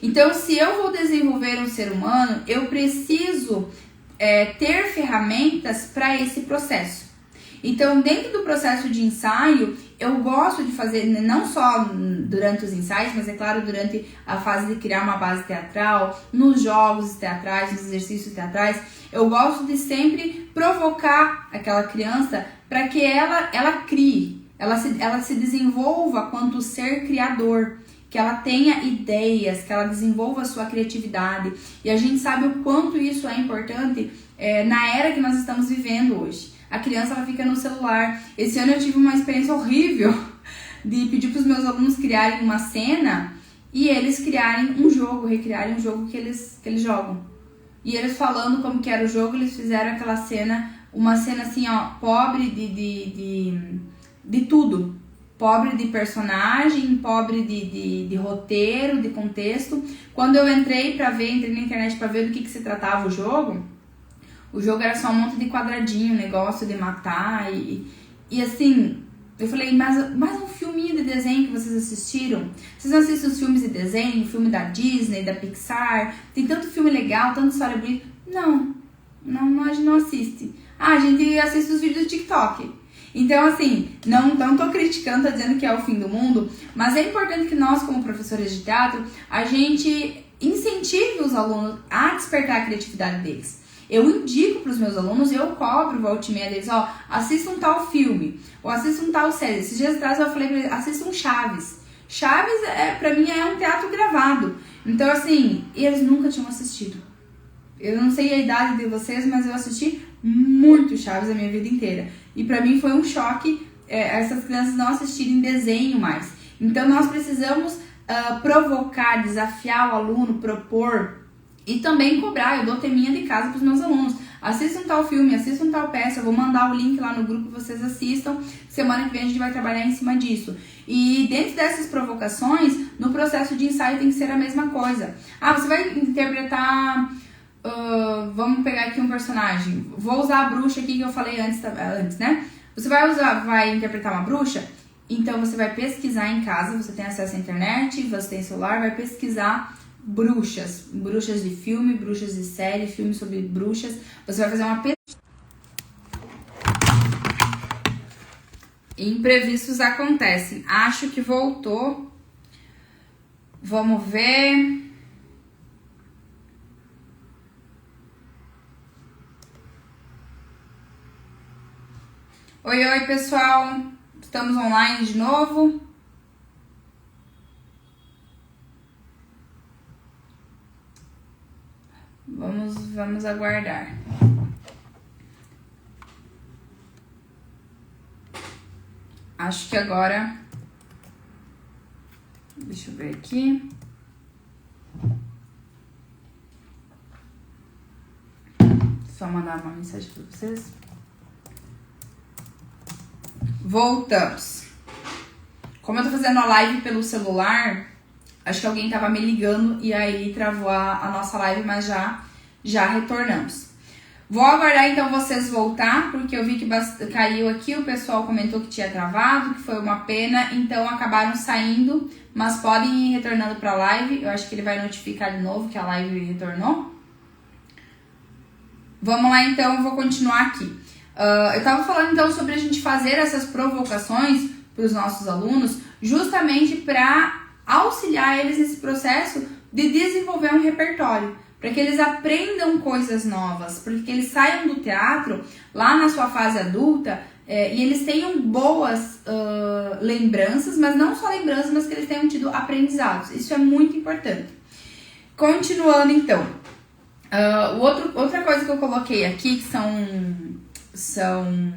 Então, se eu vou desenvolver um ser humano, eu preciso ter ferramentas para esse processo. Então, dentro do processo de ensaio, eu gosto de fazer, não só durante os ensaios, mas é claro, durante a fase de criar uma base teatral, nos jogos teatrais, nos exercícios teatrais, eu gosto de sempre provocar aquela criança para que ela crie, ela se desenvolva quanto ser criador, que ela tenha ideias, que ela desenvolva a sua criatividade. E a gente sabe o quanto isso é importante na era que nós estamos vivendo hoje. A criança ela fica no celular. Esse ano eu tive uma experiência horrível de pedir para os meus alunos criarem uma cena e eles criarem um jogo, recriarem um jogo que eles jogam. E eles falando como que era o jogo, eles fizeram aquela cena, uma cena assim, ó, pobre de tudo. Pobre de personagem, pobre de roteiro, de contexto. Quando eu entrei na internet para ver do que se tratava o jogo era só um monte de quadradinho, negócio de matar e assim, eu falei, mais um filminho de desenho que vocês assistiram? Vocês não assistem os filmes de desenho, filme da Disney, da Pixar? Tem tanto filme legal, tanta história bonita. Não, a gente não assiste. A gente assiste os vídeos do TikTok. Então, assim, não tô criticando, tô dizendo que é o fim do mundo, mas é importante que nós, como professores de teatro, a gente incentive os alunos a despertar a criatividade deles. Eu indico para os meus alunos e eu cobro volta e meia deles, ó, assistam tal filme, ou assistam tal série. Esses dias atrás eu falei para eles, assistam Chaves. Chaves, pra mim, é um teatro gravado. Então, assim, eles nunca tinham assistido. Eu não sei a idade de vocês, mas eu assisti muito Chaves a minha vida inteira. E pra mim foi um choque essas crianças não assistirem desenho mais. Então, nós precisamos provocar, desafiar o aluno, propor e também cobrar. Eu dou teminha de casa para os meus alunos. Assistam tal filme, assistam tal peça. Eu vou mandar o link lá no grupo, vocês assistam. Semana que vem a gente vai trabalhar em cima disso. E dentro dessas provocações, no processo de ensaio tem que ser a mesma coisa. Você vai interpretar... vamos pegar aqui um personagem. Vou usar a bruxa aqui que eu falei antes, né? Você vai interpretar uma bruxa? Então você vai pesquisar em casa, você tem acesso à internet, você tem celular, vai pesquisar bruxas de filme, bruxas de série, filme sobre bruxas. Você vai fazer uma pesquisa. Imprevistos acontecem. Acho que voltou. Vamos ver. Oi, pessoal. Estamos online de novo. Vamos aguardar. Acho que agora... Deixa eu ver aqui. Só mandar uma mensagem para vocês. Voltamos. Como eu tô fazendo a live pelo celular, acho que alguém tava me ligando e aí travou a nossa live, mas já retornamos. Vou aguardar então vocês voltar, porque eu vi que caiu aqui, o pessoal comentou que tinha travado, que foi uma pena, então acabaram saindo, mas podem ir retornando para a live. Eu acho que ele vai notificar de novo que a live retornou. Vamos lá então, eu vou continuar aqui. Eu estava falando então sobre a gente fazer essas provocações para os nossos alunos, justamente para auxiliar eles nesse processo de desenvolver um repertório, para que eles aprendam coisas novas, para que eles saiam do teatro lá na sua fase adulta e eles tenham boas lembranças, mas não só lembranças, mas que eles tenham tido aprendizados. Isso é muito importante. Continuando então, outra coisa que eu coloquei aqui, que são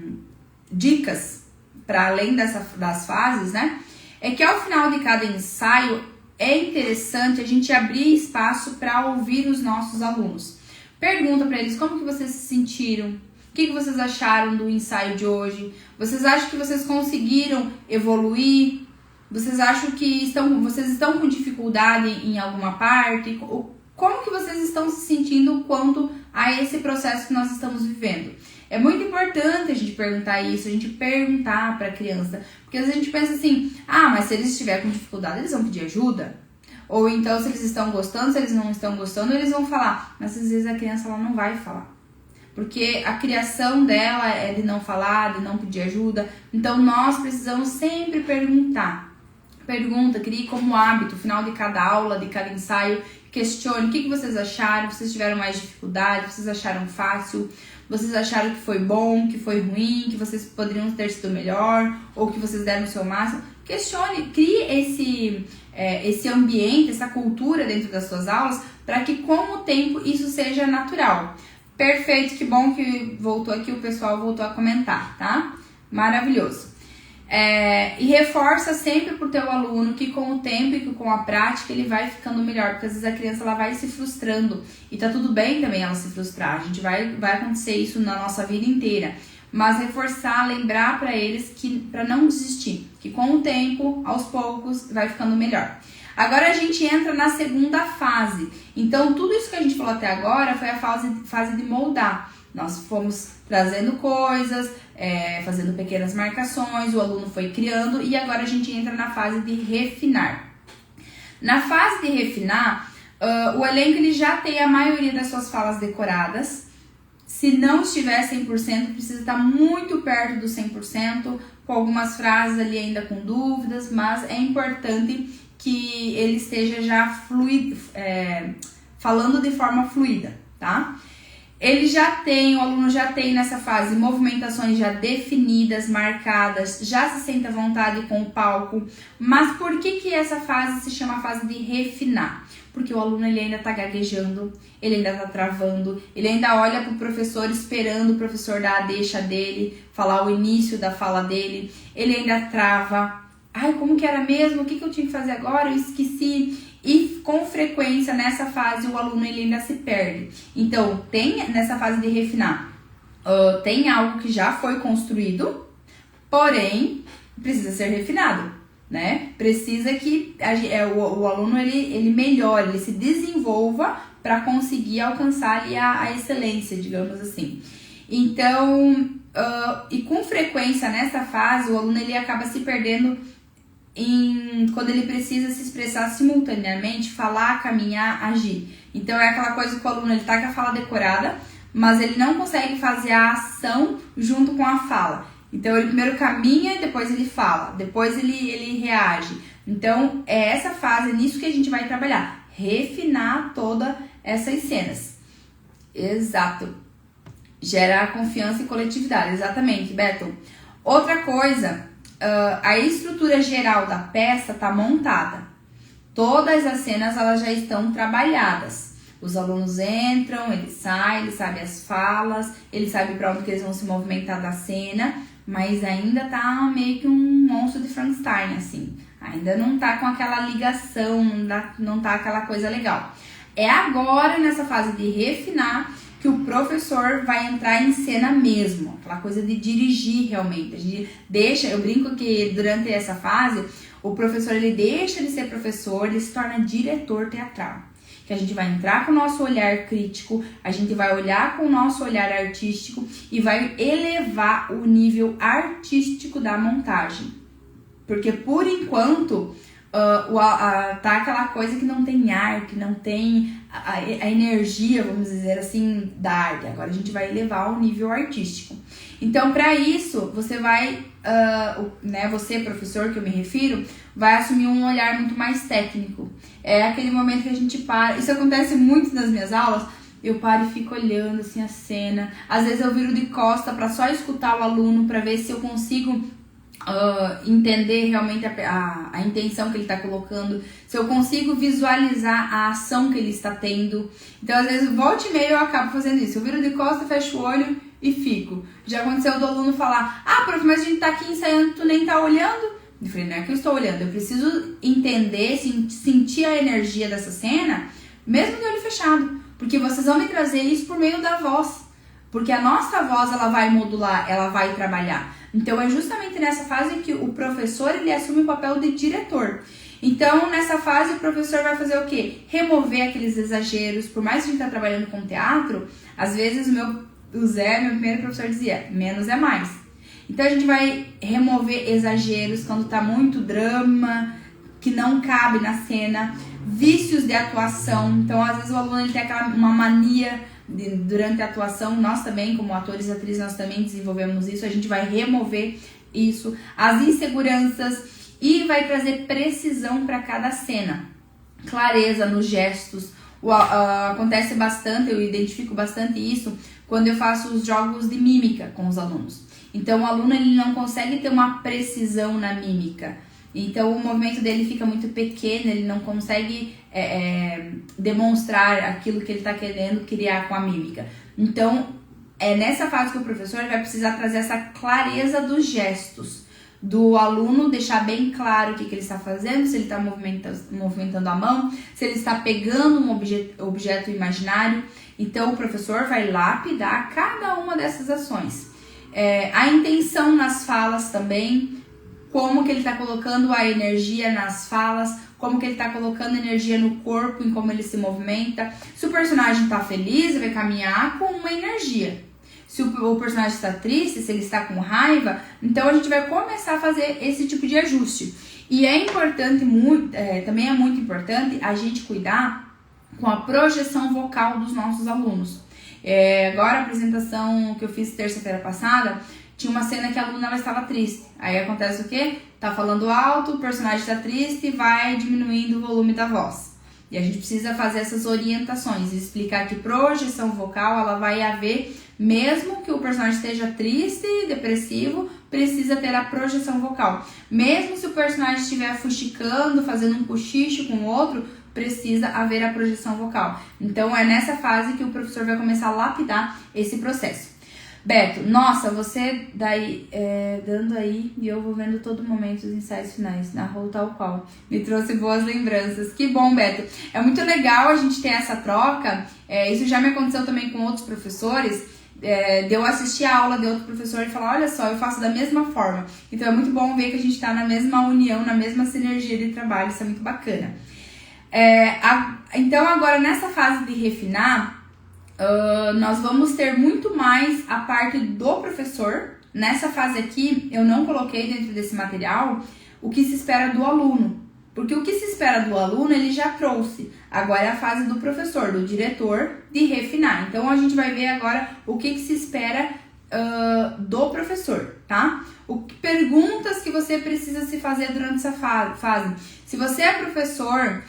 dicas para além das fases, né? É que ao final de cada ensaio é interessante a gente abrir espaço para ouvir os nossos alunos. Pergunta para eles como que vocês se sentiram, o que vocês acharam do ensaio de hoje, vocês acham que vocês conseguiram evoluir, vocês acham que vocês estão com dificuldade em alguma parte, como que vocês estão se sentindo quanto a esse processo que nós estamos vivendo? É muito importante a gente perguntar isso, a gente perguntar para a criança, porque às vezes a gente pensa assim, mas se eles estiverem com dificuldade, eles vão pedir ajuda? Ou então se eles estão gostando, se eles não estão gostando, eles vão falar, mas às vezes a criança ela não vai falar. Porque a criação dela é de não falar, de não pedir ajuda, então nós precisamos sempre perguntar. Pergunta, crie como hábito, no final de cada aula, de cada ensaio, questione o que vocês acharam, vocês tiveram mais dificuldade, vocês acharam fácil, vocês acharam que foi bom, que foi ruim, que vocês poderiam ter sido melhor, ou que vocês deram o seu máximo. Questione, crie esse ambiente, essa cultura dentro das suas aulas, para que com o tempo isso seja natural. Perfeito, que bom que voltou aqui, o pessoal voltou a comentar, tá? Maravilhoso. E reforça sempre pro teu aluno que com o tempo e que com a prática ele vai ficando melhor, porque às vezes a criança ela vai se frustrando e tá tudo bem também ela se frustrar, a gente vai acontecer isso na nossa vida inteira, mas reforçar, lembrar para eles que para não desistir, que com o tempo, aos poucos, vai ficando melhor. Agora a gente entra na segunda fase, então tudo isso que a gente falou até agora foi a fase de moldar. Nós fomos trazendo coisas, fazendo pequenas marcações, o aluno foi criando e agora a gente entra na fase de refinar. Na fase de refinar, o elenco ele já tem a maioria das suas falas decoradas. Se não estiver 100%, precisa estar muito perto do 100%, com algumas frases ali ainda com dúvidas, mas é importante que ele esteja já fluido, falando de forma fluida, tá? O aluno já tem nessa fase movimentações já definidas, marcadas, já se sente à vontade com o palco. Mas por que essa fase se chama fase de refinar? Porque o aluno ele ainda está gaguejando, ele ainda está travando, ele ainda olha para o professor esperando o professor dar a deixa dele, falar o início da fala dele, ele ainda trava. Ai, como que era mesmo? O que eu tinha que fazer agora? Eu esqueci. E com frequência nessa fase o aluno ele ainda se perde. Então tem nessa fase de refinar, tem algo que já foi construído, porém precisa ser refinado, né? Precisa que o aluno ele melhore, ele se desenvolva para conseguir alcançar ali a excelência, digamos assim. Então, e com frequência nessa fase o aluno ele acaba se perdendo quando ele precisa se expressar simultaneamente, falar, caminhar, agir. Então é aquela coisa que o aluno ele tá com a fala decorada, mas ele não consegue fazer a ação junto com a fala. Então ele primeiro caminha, depois ele fala, depois ele reage. Então é essa fase, é nisso que a gente vai trabalhar, refinar todas essas cenas. Exato. Gerar confiança e coletividade, exatamente, Beto. Outra coisa, a estrutura geral da peça está montada. Todas as cenas elas já estão trabalhadas. Os alunos entram, eles saem, eles sabem as falas, eles sabem para onde que eles vão se movimentar da cena, mas ainda tá meio que um monstro de Frankenstein, assim. Ainda não tá com aquela ligação, não tá aquela coisa legal. É agora, nessa fase de refinar, que o professor vai entrar em cena mesmo, aquela coisa de dirigir realmente. A gente eu brinco que durante essa fase, o professor ele deixa de ser professor, ele se torna diretor teatral. Que a gente vai entrar com o nosso olhar crítico, a gente vai olhar com o nosso olhar artístico e vai elevar o nível artístico da montagem. Porque por enquanto tá aquela coisa que não tem ar, que não tem a energia, vamos dizer assim, da arte. Agora a gente vai elevar o nível artístico. Então, para isso, você vai, você, professor, que eu me refiro, vai assumir um olhar muito mais técnico. É aquele momento que a gente para. Isso acontece muito nas minhas aulas. Eu paro e fico olhando assim a cena. Às vezes eu viro de costa para só escutar o aluno, para ver se eu consigo entender realmente a intenção que ele está colocando, se eu consigo visualizar a ação que ele está tendo. Então, às vezes, volta e meia eu acabo fazendo isso. Eu viro de costa, fecho o olho e fico. Já aconteceu do aluno falar: prof, mas a gente tá aqui ensaiando, tu nem tá olhando? Eu falei: não é que eu estou olhando, eu preciso entender, sentir a energia dessa cena, mesmo de olho fechado. Porque vocês vão me trazer isso por meio da voz. Porque a nossa voz, ela vai modular, ela vai trabalhar. Então, é justamente nessa fase que o professor, ele assume o papel de diretor. Então, nessa fase, o professor vai fazer o quê? Remover aqueles exageros. Por mais que a gente tá trabalhando com teatro, às vezes o Zé, meu primeiro professor, dizia, menos é mais. Então, a gente vai remover exageros quando tá muito drama, que não cabe na cena, vícios de atuação. Então, às vezes o aluno ele tem uma mania durante a atuação. Nós também, como atores e atrizes, nós também desenvolvemos isso. A gente vai remover isso, as inseguranças, e vai trazer precisão para cada cena, clareza nos gestos. Acontece bastante, eu identifico bastante isso quando eu faço os jogos de mímica com os alunos. Então o aluno ele não consegue ter uma precisão na mímica, então o movimento dele fica muito pequeno, ele não consegue demonstrar aquilo que ele está querendo criar com a mímica. Então é nessa fase que o professor vai precisar trazer essa clareza dos gestos do aluno, deixar bem claro o que ele está fazendo, se ele está movimentando a mão, se ele está pegando um objeto imaginário. Então o professor vai lapidar cada uma dessas ações. A intenção nas falas também, como que ele está colocando a energia nas falas, como que ele está colocando energia no corpo, em como ele se movimenta. Se o personagem está feliz, ele vai caminhar com uma energia. Se o personagem está triste, se ele está com raiva, então a gente vai começar a fazer esse tipo de ajuste. E é importante, também é muito importante a gente cuidar com a projeção vocal dos nossos alunos. Agora a apresentação que eu fiz terça-feira passada, tinha uma cena que a aluna ela estava triste. Aí acontece o quê? Tá falando alto, o personagem está triste e vai diminuindo o volume da voz. E a gente precisa fazer essas orientações, explicar que projeção vocal ela vai haver, mesmo que o personagem esteja triste, depressivo, precisa ter a projeção vocal. Mesmo se o personagem estiver fuxicando, fazendo um cochicho com o outro, precisa haver a projeção vocal. Então é nessa fase que o professor vai começar a lapidar esse processo. Beto, nossa, você daí dando aí e eu vou vendo todo momento os ensaios finais, na rua tal qual. Me trouxe boas lembranças. Que bom, Beto. É muito legal a gente ter essa troca. Isso já me aconteceu também com outros professores. De eu assistir a aula de outro professor e falar, olha só, eu faço da mesma forma. Então é muito bom ver que a gente está na mesma união, na mesma sinergia de trabalho. Isso é muito bacana. Então agora nessa fase de refinar, nós vamos ter muito mais a parte do professor. Nessa fase aqui, eu não coloquei dentro desse material o que se espera do aluno. Porque o que se espera do aluno, ele já trouxe. Agora é a fase do professor, do diretor, de refinar. Então, a gente vai ver agora o que se espera do professor, tá? Perguntas que você precisa se fazer durante essa fase. Se você é professor...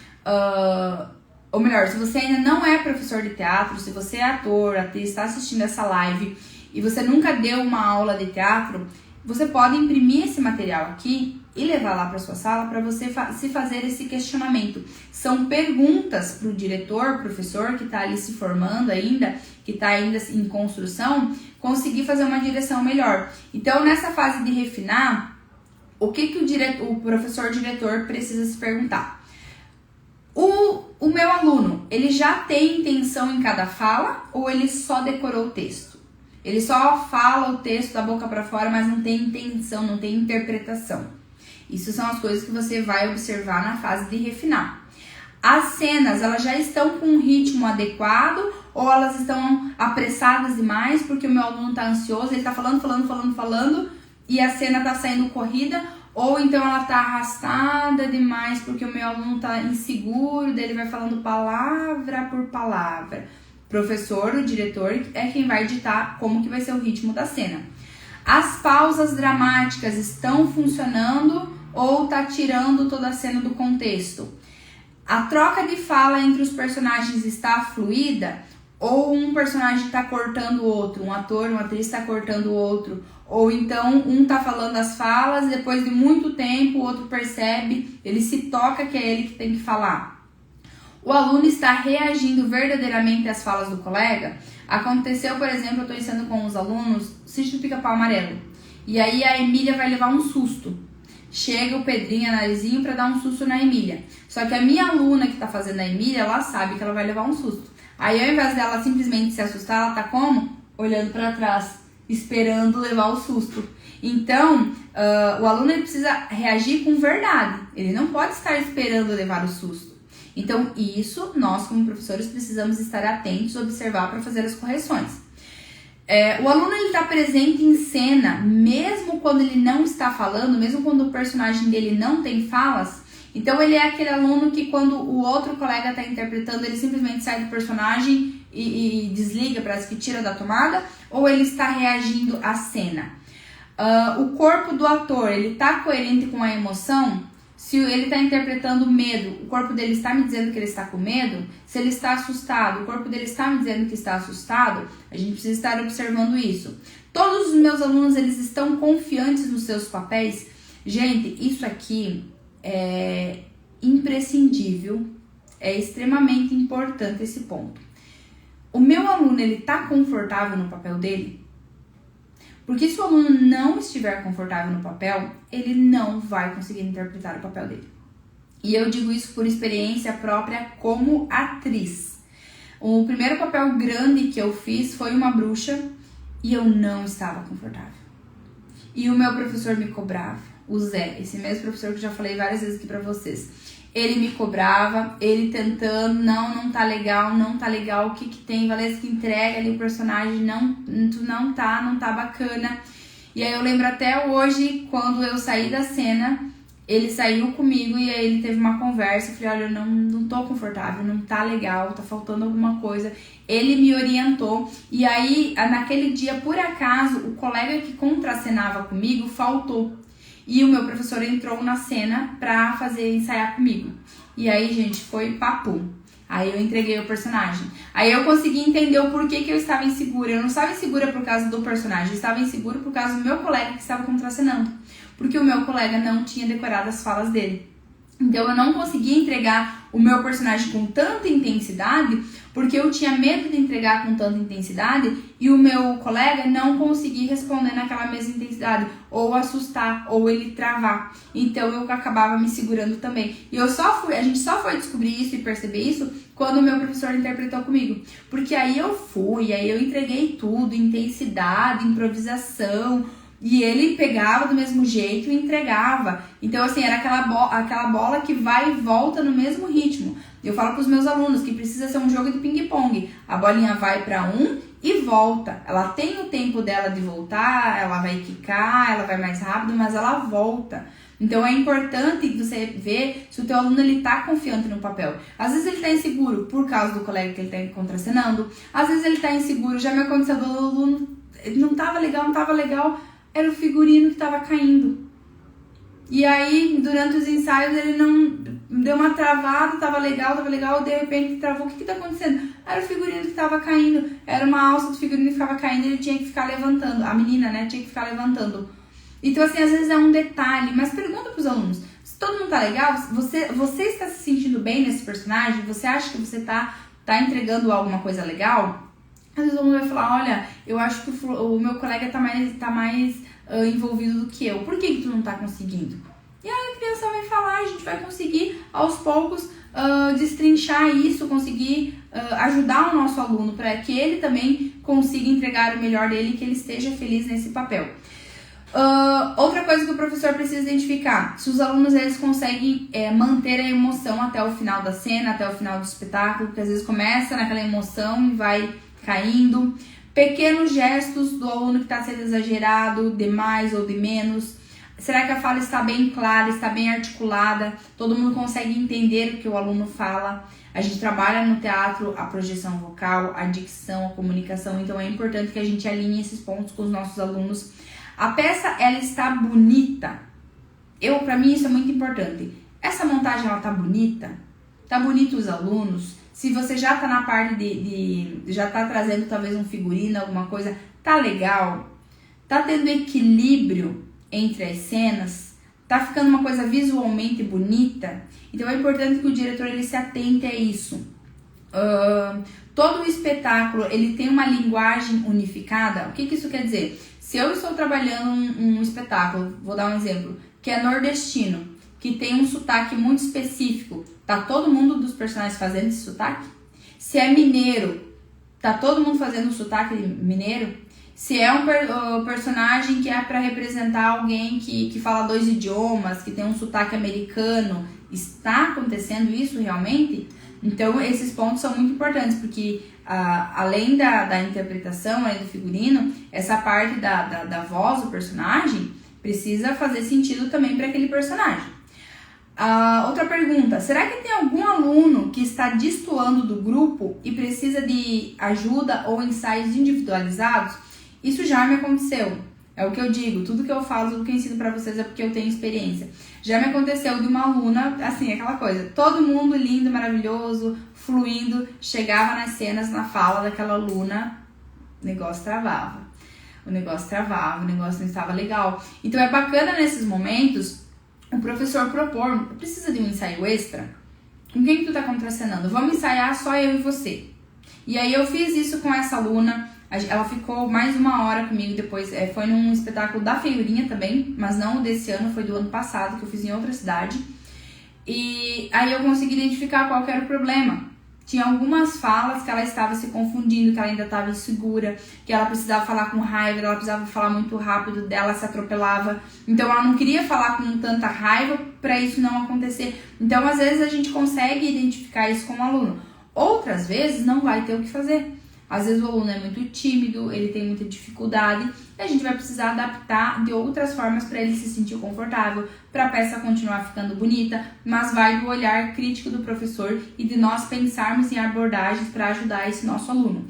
ou melhor, se você ainda não é professor de teatro, se você é ator, atriz, está assistindo essa live e você nunca deu uma aula de teatro, você pode imprimir esse material aqui e levar lá para sua sala para você se fazer esse questionamento. São perguntas para o diretor, professor que está ali se formando ainda, que está ainda em construção, conseguir fazer uma direção melhor. Então, nessa fase de refinar, o que o professor diretor precisa se perguntar? O meu aluno, ele já tem intenção em cada fala ou ele só decorou o texto? Ele só fala o texto da boca para fora, mas não tem intenção, não tem interpretação. Isso são as coisas que você vai observar na fase de refinar. As cenas, elas já estão com um ritmo adequado ou elas estão apressadas demais porque o meu aluno está ansioso, ele está falando e a cena está saindo corrida, ou então ela está arrastada demais porque o meu aluno está inseguro, daí ele vai falando palavra por palavra. O professor, o diretor, é quem vai ditar como que vai ser o ritmo da cena. As pausas dramáticas estão funcionando ou está tirando toda a cena do contexto? A troca de fala entre os personagens está fluida ou um personagem está cortando o outro, um ator, uma atriz está cortando o outro, ou então um está falando as falas e depois de muito tempo o outro percebe, ele se toca que é ele que tem que falar. O aluno está reagindo verdadeiramente às falas do colega? Aconteceu, por exemplo, eu estou ensinando com os alunos Sítio do Pica-Pau Amarelo, e aí a Emília vai levar um susto. Chega o Pedrinho, a Narizinho, para dar um susto na Emília. Só que a minha aluna que está fazendo a Emília, ela sabe que ela vai levar um susto. Aí ao invés dela simplesmente se assustar, ela tá como? Olhando para trás, esperando levar o susto. Então, o aluno ele precisa reagir com verdade. Ele não pode estar esperando levar o susto. Então, isso nós como professores precisamos estar atentos, observar para fazer as correções. O aluno está presente em cena, mesmo quando ele não está falando, mesmo quando o personagem dele não tem falas. Então, ele é aquele aluno que quando o outro colega está interpretando, ele simplesmente sai do personagem e desliga, parece que tira da tomada, ou ele está reagindo à cena. O corpo do ator, ele está coerente com a emoção? Se ele está interpretando medo, o corpo dele está me dizendo que ele está com medo? Se ele está assustado, o corpo dele está me dizendo que está assustado? A gente precisa estar observando isso. Todos os meus alunos, eles estão confiantes nos seus papéis? Gente, isso aqui é imprescindível, é extremamente importante esse ponto. O meu aluno, ele está confortável no papel dele? Porque se o aluno não estiver confortável no papel, ele não vai conseguir interpretar o papel dele. E eu digo isso por experiência própria como atriz. O primeiro papel grande que eu fiz foi uma bruxa e eu não estava confortável. E o meu professor me cobrava, o Zé, esse mesmo professor que eu já falei várias vezes aqui pra vocês. Ele me cobrava, ele tentando, não tá legal, o que tem, Valesca, entrega ali o personagem, não tá bacana. E aí eu lembro até hoje, quando eu saí da cena, ele saiu comigo e aí ele teve uma conversa, eu falei, olha, eu não tô confortável, não tá legal, tá faltando alguma coisa. Ele me orientou e aí, naquele dia, por acaso, o colega que contracenava comigo faltou. E o meu professor entrou na cena pra ensaiar comigo. E aí, gente, foi papo. Aí eu entreguei o personagem. Aí eu consegui entender o porquê que eu estava insegura. Eu não estava insegura por causa do personagem, eu estava insegura por causa do meu colega que estava contracenando. Porque o meu colega não tinha decorado as falas dele. Então eu não conseguia entregar o meu personagem com tanta intensidade, porque eu tinha medo de entregar com tanta intensidade e o meu colega não conseguir responder naquela mesma intensidade, ou assustar, ou ele travar. Então eu acabava me segurando também. E a gente só foi descobrir isso e perceber isso quando o meu professor interpretou comigo. Porque aí eu entreguei tudo, intensidade, improvisação. E ele pegava do mesmo jeito e entregava. Então, assim, era aquela bola que vai e volta no mesmo ritmo. Eu falo para os meus alunos que precisa ser um jogo de ping-pong. A bolinha vai para um e volta. Ela tem o tempo dela de voltar, ela vai quicar, ela vai mais rápido, mas ela volta. Então, é importante você ver se o teu aluno está confiante no papel. Às vezes ele está inseguro por causa do colega que ele está contracenando. Às vezes ele está inseguro, já me aconteceu do aluno, não estava legal. Era o figurino que estava caindo. E aí, durante os ensaios, ele não deu uma travada, tava legal, de repente travou. O que tá acontecendo? Era o figurino que estava caindo. Era uma alça do figurino que ficava caindo e ele tinha que ficar levantando. A menina, né, tinha que ficar levantando. Então, assim, às vezes é um detalhe, mas pergunta pros alunos. Se todo mundo tá legal, você está se sentindo bem nesse personagem? Você acha que você tá entregando alguma coisa legal? Às vezes o aluno vai falar, olha, eu acho que o meu colega tá mais envolvido do que eu. Por que tu não tá conseguindo? E aí a criança vai falar, a gente vai conseguir aos poucos destrinchar isso, conseguir ajudar o nosso aluno para que ele também consiga entregar o melhor dele e que ele esteja feliz nesse papel. Outra coisa que o professor precisa identificar, se os alunos eles conseguem manter a emoção até o final da cena, até o final do espetáculo, porque às vezes começa naquela emoção e vai caindo. Pequenos gestos do aluno que está sendo exagerado, de mais ou de menos. Será que a fala está bem clara, está bem articulada? Todo mundo consegue entender o que o aluno fala? A gente trabalha no teatro a projeção vocal, a dicção, a comunicação, então é importante que a gente alinhe esses pontos com os nossos alunos. A peça, ela está bonita. Para mim, isso é muito importante. Essa montagem, ela tá bonita? Tá bonito os alunos? Se você já tá na parte já tá trazendo talvez um figurino, alguma coisa, tá legal? Tá tendo equilíbrio entre as cenas? Tá ficando uma coisa visualmente bonita? Então é importante que o diretor ele se atente a isso. Todo o espetáculo, ele tem uma linguagem unificada. O que isso quer dizer? Se eu estou trabalhando um espetáculo, vou dar um exemplo, que é nordestino, que tem um sotaque muito específico, tá todo mundo dos personagens fazendo esse sotaque? Se é mineiro, tá todo mundo fazendo o sotaque mineiro? Se é um personagem que é para representar alguém que fala 2 idiomas, que tem um sotaque americano, está acontecendo isso realmente? Então, esses pontos são muito importantes, porque além da interpretação, além do figurino, essa parte da voz do personagem precisa fazer sentido também para aquele personagem. Outra pergunta, será que tem algum aluno que está destoando do grupo e precisa de ajuda ou ensaios individualizados? Isso já me aconteceu, é o que eu digo, tudo que eu falo, tudo que eu ensino pra vocês é porque eu tenho experiência. Já me aconteceu de uma aluna, assim, aquela coisa, todo mundo lindo, maravilhoso, fluindo, chegava nas cenas, na fala daquela aluna, o negócio travava, o negócio não estava legal. Então é bacana nesses momentos o professor propor, precisa de um ensaio extra? Com quem que tu tá contracenando? Vamos ensaiar só eu e você. E aí eu fiz isso com essa aluna. Ela ficou mais 1 hora comigo depois, foi num espetáculo da Feiurinha também, mas não desse ano, foi do ano passado, que eu fiz em outra cidade. E aí eu consegui identificar qual que era o problema. Tinha algumas falas que ela estava se confundindo, que ela ainda estava insegura, que ela precisava falar com raiva, ela precisava falar muito rápido, dela se atropelava. Então ela não queria falar com tanta raiva para isso não acontecer. Então às vezes a gente consegue identificar isso como aluno. Outras vezes não vai ter o que fazer. Às vezes o aluno é muito tímido, ele tem muita dificuldade e a gente vai precisar adaptar de outras formas para ele se sentir confortável, para a peça continuar ficando bonita, mas vai do olhar crítico do professor e de nós pensarmos em abordagens para ajudar esse nosso aluno.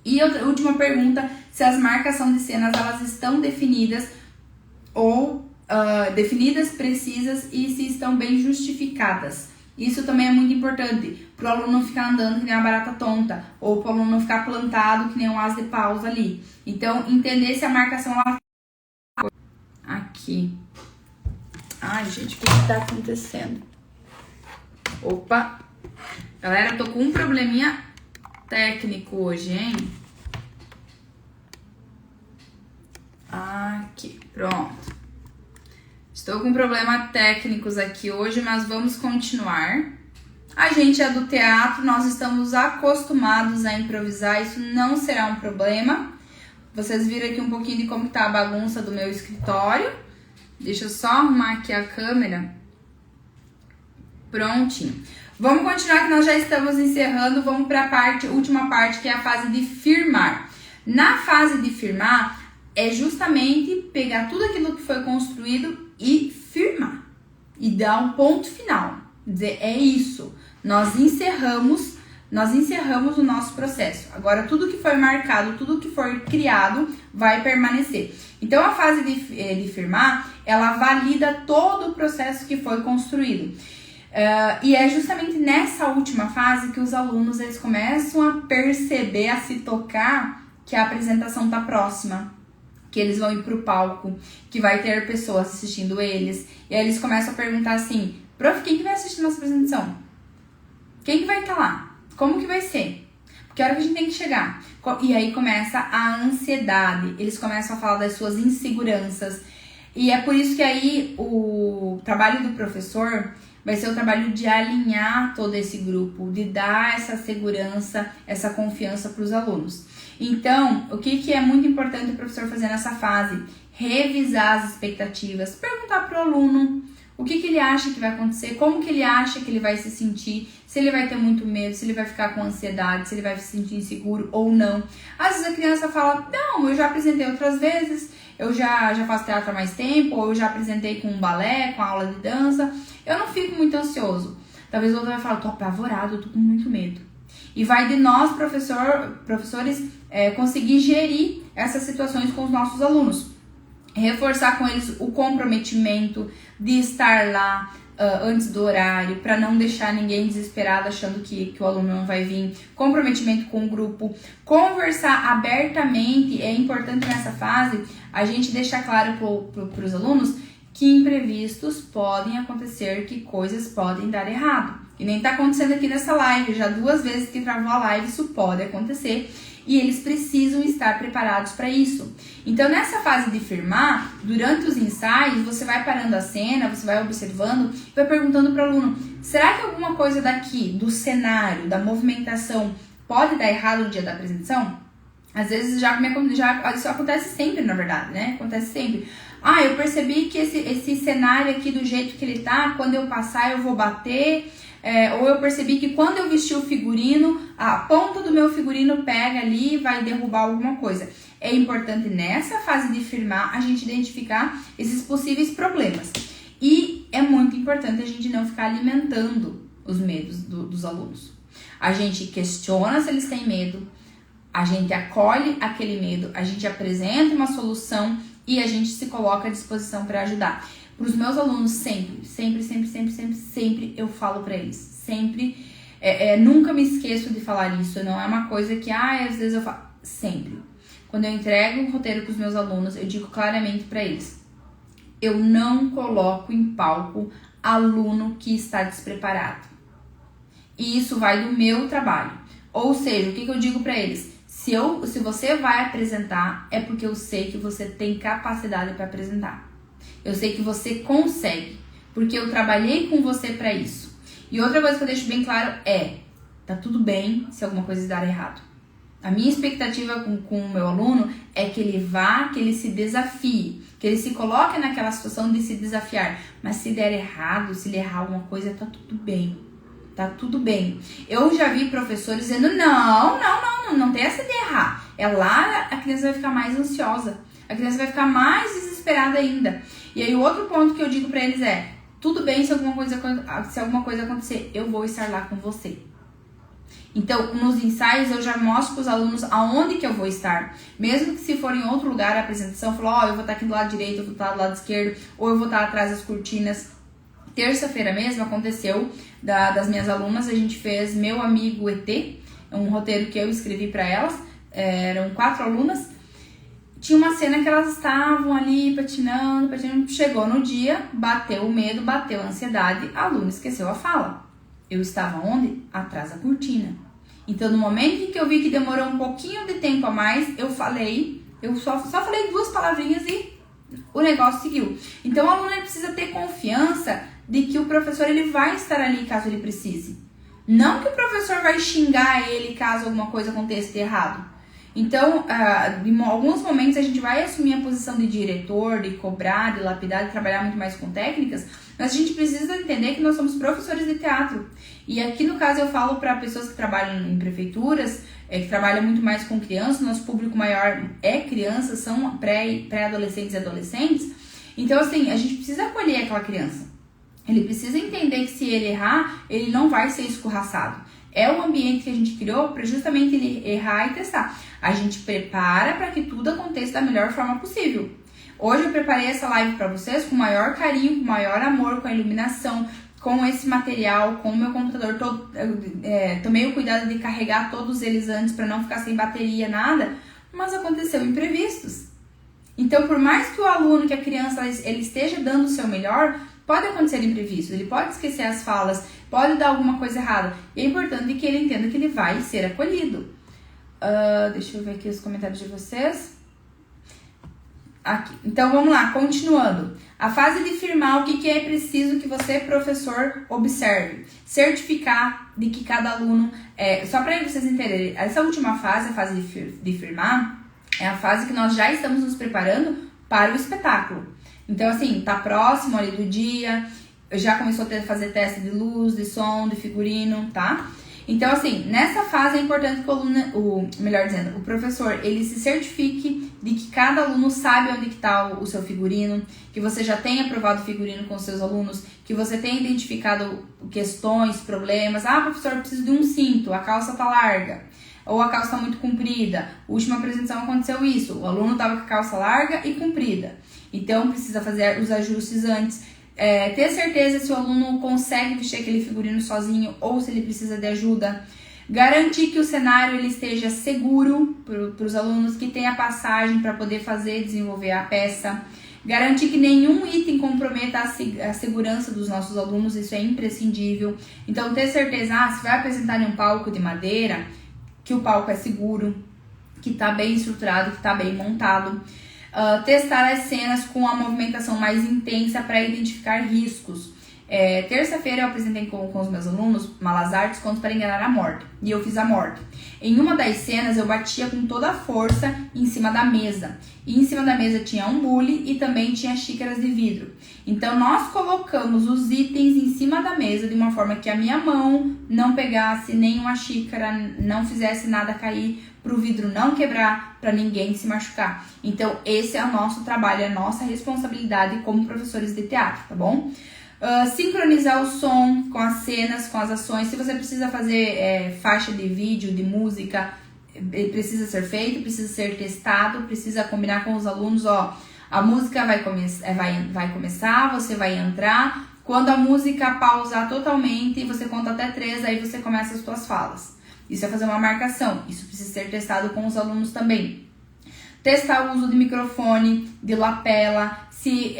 E a última pergunta, se as marcações de cenas elas estão definidas ou definidas, precisas e se estão bem justificadas. Isso também é muito importante, para o aluno não ficar andando que nem uma barata tonta, ou para o aluno não ficar plantado que nem um as de pausa ali. Então, entender se a marcação ela... Aqui. Ai, gente, o que está acontecendo? Opa! Galera, tô com um probleminha técnico hoje, hein? Aqui, pronto. Estou com problemas técnicos aqui hoje, mas vamos continuar. A gente é do teatro, nós estamos acostumados a improvisar, isso não será um problema. Vocês viram aqui um pouquinho de como tá a bagunça do meu escritório. Deixa eu só arrumar aqui a câmera. Prontinho. Vamos continuar que nós já estamos encerrando, vamos para a última parte, que é a fase de firmar. Na fase de firmar, é justamente pegar tudo aquilo que foi construído e firmar. E dar um ponto final. Dizer, é isso. Nós encerramos o nosso processo. Agora, tudo que foi marcado, tudo que for criado, vai permanecer. Então, a fase de firmar, ela valida todo o processo que foi construído. E é justamente nessa última fase que os alunos eles começam a perceber, a se tocar que a apresentação está próxima, que eles vão ir para o palco, que vai ter pessoas assistindo eles. E aí eles começam a perguntar assim, prof, quem que vai assistir nossa apresentação? Quem que vai estar lá? Como que vai ser? Que hora que a gente tem que chegar? E aí começa a ansiedade, eles começam a falar das suas inseguranças. E é por isso que aí o trabalho do professor vai ser o trabalho de alinhar todo esse grupo, de dar essa segurança, essa confiança para os alunos. Então, o que é muito importante o professor fazer nessa fase? Revisar as expectativas, perguntar para o aluno o que ele acha que vai acontecer, como que ele acha que ele vai se sentir, se ele vai ter muito medo, se ele vai ficar com ansiedade, se ele vai se sentir inseguro ou não. Às vezes a criança fala, não, eu já apresentei outras vezes, eu já faço teatro há mais tempo, ou eu já apresentei com um balé, com aula de dança, eu não fico muito ansioso. Talvez o outro vai falar, tô apavorado, eu tô com muito medo. E vai de nós, professores, conseguir gerir essas situações com os nossos alunos. Reforçar com eles o comprometimento de estar lá antes do horário, para não deixar ninguém desesperado achando que o aluno não vai vir. Comprometimento com o grupo. Conversar abertamente. É importante nessa fase a gente deixar claro para os alunos que imprevistos podem acontecer, que coisas podem dar errado. E nem tá acontecendo aqui nessa live, já 2 vezes que travou a live, isso pode acontecer. E eles precisam estar preparados para isso. Então, nessa fase de firmar, durante os ensaios, você vai parando a cena, você vai observando, vai perguntando para o aluno, será que alguma coisa daqui, do cenário, da movimentação, pode dar errado no dia da apresentação? Às vezes isso acontece sempre, na verdade, né? Acontece sempre. Eu percebi que esse cenário aqui do jeito que ele tá, quando eu passar eu vou bater. Ou eu percebi que quando eu vestir o figurino, a ponta do meu figurino pega ali e vai derrubar alguma coisa. É importante nessa fase de firmar a gente identificar esses possíveis problemas. E é muito importante a gente não ficar alimentando os medos dos alunos. A gente questiona se eles têm medo, a gente acolhe aquele medo, a gente apresenta uma solução e a gente se coloca à disposição para ajudar. Para os meus alunos, sempre eu falo para eles. Sempre, nunca me esqueço de falar isso. Não é uma coisa que, às vezes eu falo. Sempre. Quando eu entrego um roteiro para os meus alunos, eu digo claramente para eles. Eu não coloco em palco aluno que está despreparado. E isso vai do meu trabalho. Ou seja, o que eu digo para eles? Se você vai apresentar, é porque eu sei que você tem capacidade para apresentar. Eu sei que você consegue, porque eu trabalhei com você para isso. E outra coisa que eu deixo bem claro tá tudo bem se alguma coisa dar errado. A minha expectativa com o meu aluno é que ele se desafie, que ele se coloque naquela situação de se desafiar. Mas se der errado, se ele errar alguma coisa, tá tudo bem. Tá tudo bem. Eu já vi professores dizendo, não tem essa de errar. Lá a criança vai ficar mais ansiosa. A criança vai ficar mais desesperada ainda. E aí o outro ponto que eu digo pra eles tudo bem se alguma coisa acontecer, eu vou estar lá com você. Então, nos ensaios eu já mostro pros alunos aonde que eu vou estar. Mesmo que se for em outro lugar a apresentação, eu falo, eu vou estar aqui do lado direito, eu vou estar do lado esquerdo, ou eu vou estar atrás das cortinas. Terça-feira mesmo aconteceu das minhas alunas, a gente fez Meu Amigo ET, um roteiro que eu escrevi para elas, eram 4 alunas. Tinha uma cena que elas estavam ali patinando, chegou no dia, bateu o medo, bateu a ansiedade, a aluna esqueceu a fala. Eu estava onde? Atrás da cortina. Então, no momento em que eu vi que demorou um pouquinho de tempo a mais, eu só falei 2 palavrinhas e o negócio seguiu. Então, o aluno precisa ter confiança de que o professor ele vai estar ali caso ele precise. Não que o professor vai xingar ele caso alguma coisa aconteça de errado. Então, em alguns momentos a gente vai assumir a posição de diretor, de cobrar, de lapidar, de trabalhar muito mais com técnicas, mas a gente precisa entender que nós somos professores de teatro. E aqui no caso eu falo para pessoas que trabalham em prefeituras, que trabalham muito mais com crianças, nosso público maior é crianças, são pré-adolescentes e adolescentes. Então assim, a gente precisa acolher aquela criança. Ele precisa entender que se ele errar, ele não vai ser escorraçado. É o ambiente que a gente criou para justamente ele errar e testar. A gente prepara para que tudo aconteça da melhor forma possível. Hoje eu preparei essa live para vocês com o maior carinho, com o maior amor, com a iluminação, com esse material, com o meu computador todo. Tomei o cuidado de carregar todos eles antes para não ficar sem bateria, nada. Mas aconteceu imprevistos. Então, por mais que o aluno, que a criança, ele esteja dando o seu melhor, pode acontecer imprevistos, ele pode esquecer as falas, pode dar alguma coisa errada. E é importante que ele entenda que ele vai ser acolhido. Deixa eu ver aqui os comentários de vocês. Aqui. Então, vamos lá, continuando. A fase de firmar, o que é preciso que você, professor, observe? Certificar de que cada aluno... só para vocês entenderem, essa última fase, a fase de firmar, é a fase que nós já estamos nos preparando para o espetáculo. Então, assim, tá próximo ali do dia, já começou a fazer teste de luz, de som, de figurino, tá? Então, assim, nessa fase é importante que o professor, ele se certifique de que cada aluno sabe onde que tá o seu figurino, que você já tenha aprovado o figurino com os seus alunos, que você tenha identificado questões, problemas. Professor, eu preciso de um cinto, a calça tá larga, ou a calça tá muito comprida. Na última apresentação aconteceu isso, o aluno tava com a calça larga e comprida. Então, precisa fazer os ajustes antes. Ter certeza se o aluno consegue vestir aquele figurino sozinho ou se ele precisa de ajuda. Garantir que o cenário ele esteja seguro para os alunos, que tenha passagem para poder desenvolver a peça. Garantir que nenhum item comprometa a segurança dos nossos alunos, isso é imprescindível. Então, ter certeza, se vai apresentar em um palco de madeira, que o palco é seguro, que está bem estruturado, que está bem montado. Testar as cenas com a movimentação mais intensa para identificar riscos. Terça-feira eu apresentei com os meus alunos Malazarte, Contos para Enganar a Morte, e eu fiz a morte. Em uma das cenas eu batia com toda a força em cima da mesa, e em cima da mesa tinha um bule e também tinha xícaras de vidro. Então nós colocamos os itens em cima da mesa de uma forma que a minha mão não pegasse nenhuma xícara, não fizesse nada cair, para o vidro não quebrar, para ninguém se machucar. Então esse é o nosso trabalho, é a nossa responsabilidade como professores de teatro, tá bom? Sincronizar o som com as cenas, com as ações. Se você precisa fazer faixa de vídeo, de música, precisa ser feito, precisa ser testado, precisa combinar com os alunos, ó, a música vai começar, você vai entrar, quando a música pausar totalmente, você conta até 3, aí você começa as suas falas. Isso é fazer uma marcação, isso precisa ser testado com os alunos também. Testar o uso de microfone, de lapela, se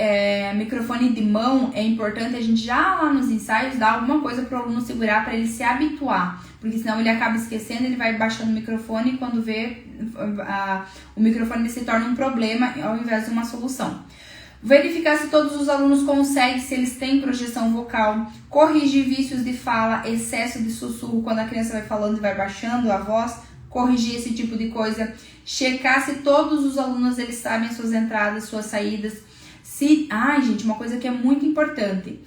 microfone de mão, é importante a gente já lá nos ensaios dar alguma coisa para o aluno segurar, para ele se habituar, porque senão ele acaba esquecendo, ele vai baixando o microfone e quando vê, o microfone se torna um problema ao invés de uma solução. Verificar se todos os alunos conseguem, se eles têm projeção vocal, corrigir vícios de fala, excesso de sussurro, quando a criança vai falando e vai baixando a voz, corrigir esse tipo de coisa, checar se todos os alunos eles sabem suas entradas, suas saídas. Gente, uma coisa que é muito importante,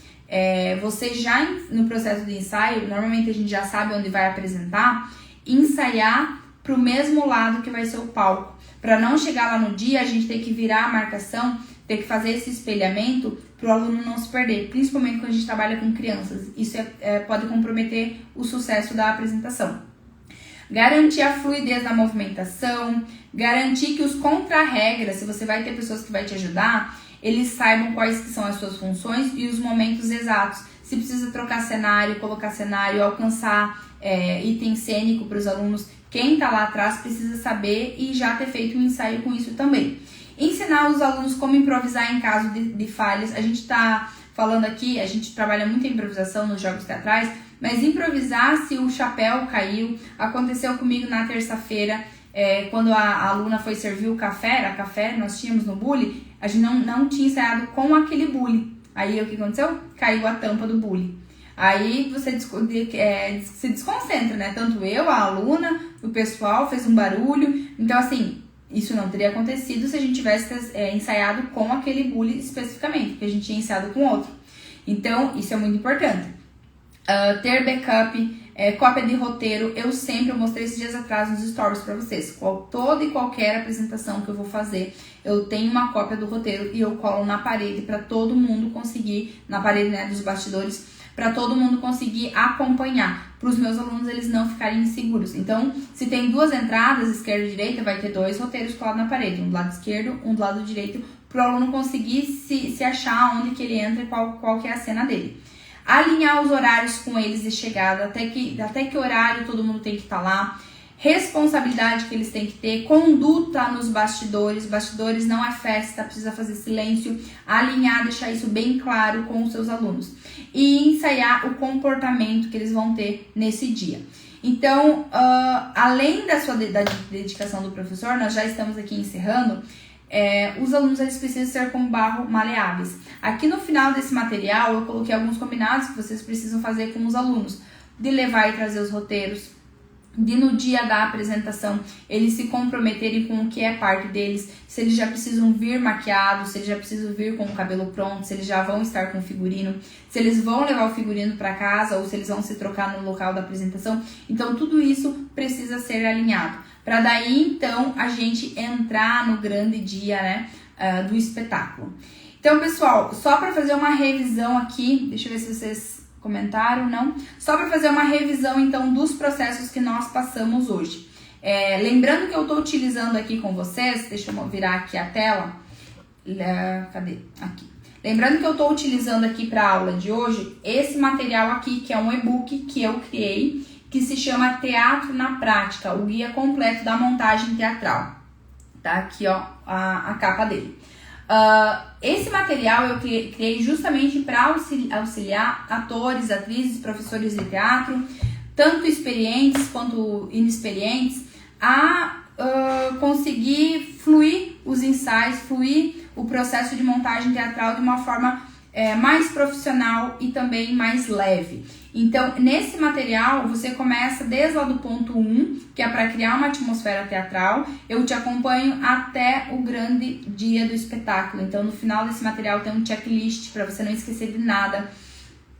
você já no processo de ensaio, normalmente a gente já sabe onde vai apresentar, ensaiar para o mesmo lado que vai ser o palco, para não chegar lá no dia a gente ter que virar a marcação, ter que fazer esse espelhamento para o aluno não se perder, principalmente quando a gente trabalha com crianças. Isso pode comprometer o sucesso da apresentação. Garantir a fluidez da movimentação, garantir que os contra-regras, se você vai ter pessoas que vai te ajudar, eles saibam quais que são as suas funções e os momentos exatos. Se precisa trocar cenário, colocar cenário, alcançar item cênico para os alunos, quem está lá atrás precisa saber e já ter feito um ensaio com isso também. Ensinar os alunos como improvisar em caso de falhas. A gente está falando aqui, a gente trabalha muito em improvisação nos jogos teatrais, mas improvisar se o chapéu caiu. Aconteceu comigo na terça-feira, quando a aluna foi servir o café, era café, nós tínhamos no bule, a gente não tinha ensaiado com aquele bule. Aí o que aconteceu? Caiu a tampa do bule. Aí você se desconcentra, né? Tanto eu, a aluna, o pessoal fez um barulho. Então assim, isso não teria acontecido se a gente tivesse ensaiado com aquele bule especificamente, porque a gente tinha ensaiado com outro. Então, isso é muito importante. Ter backup, cópia de roteiro. Eu mostrei esses dias atrás nos stories para vocês. Toda e qualquer apresentação que eu vou fazer, eu tenho uma cópia do roteiro e eu colo na parede para todo mundo conseguir, na parede, né, dos bastidores, para todo mundo conseguir acompanhar, para os meus alunos eles não ficarem inseguros. Então, se tem 2 entradas, esquerda e direita, vai ter 2 roteiros colados na parede, um do lado esquerdo, um do lado direito, para o aluno conseguir se achar onde que ele entra e qual que é a cena dele. Alinhar os horários com eles de chegada, até que horário todo mundo tem que estar lá. Responsabilidade que eles têm que ter, conduta nos bastidores. Bastidores não é festa, precisa fazer silêncio. Alinhar, deixar isso bem claro com os seus alunos. E ensaiar o comportamento que eles vão ter nesse dia. Então, além da dedicação do professor, nós já estamos aqui encerrando. Os alunos eles precisam ser como barro maleáveis. Aqui no final desse material eu coloquei alguns combinados que vocês precisam fazer com os alunos, de levar e trazer os roteiros, de no dia da apresentação eles se comprometerem com o que é parte deles, se eles já precisam vir maquiados, se eles já precisam vir com o cabelo pronto, se eles já vão estar com o figurino, se eles vão levar o figurino para casa ou se eles vão se trocar no local da apresentação. Então tudo isso precisa ser alinhado, para daí então a gente entrar no grande dia, né, do espetáculo. Então pessoal, só para fazer uma revisão aqui, deixa eu ver se vocês comentaram, não? Só para fazer uma revisão, então, dos processos que nós passamos hoje. Lembrando que eu estou utilizando aqui com vocês, deixa eu virar aqui a tela. Cadê? Aqui. Lembrando que eu estou utilizando aqui para a aula de hoje, esse material aqui, que é um e-book que eu criei, que se chama Teatro na Prática, o guia completo da montagem teatral. Tá aqui, ó, a capa dele. Esse material eu criei justamente para auxiliar atores, atrizes, professores de teatro, tanto experientes quanto inexperientes, a conseguir fluir os ensaios, fluir o processo de montagem teatral de uma forma mais profissional e também mais leve. Então, nesse material, você começa desde lá do ponto 1, que é para criar uma atmosfera teatral. Eu te acompanho até o grande dia do espetáculo. Então, no final desse material tem um checklist para você não esquecer de nada,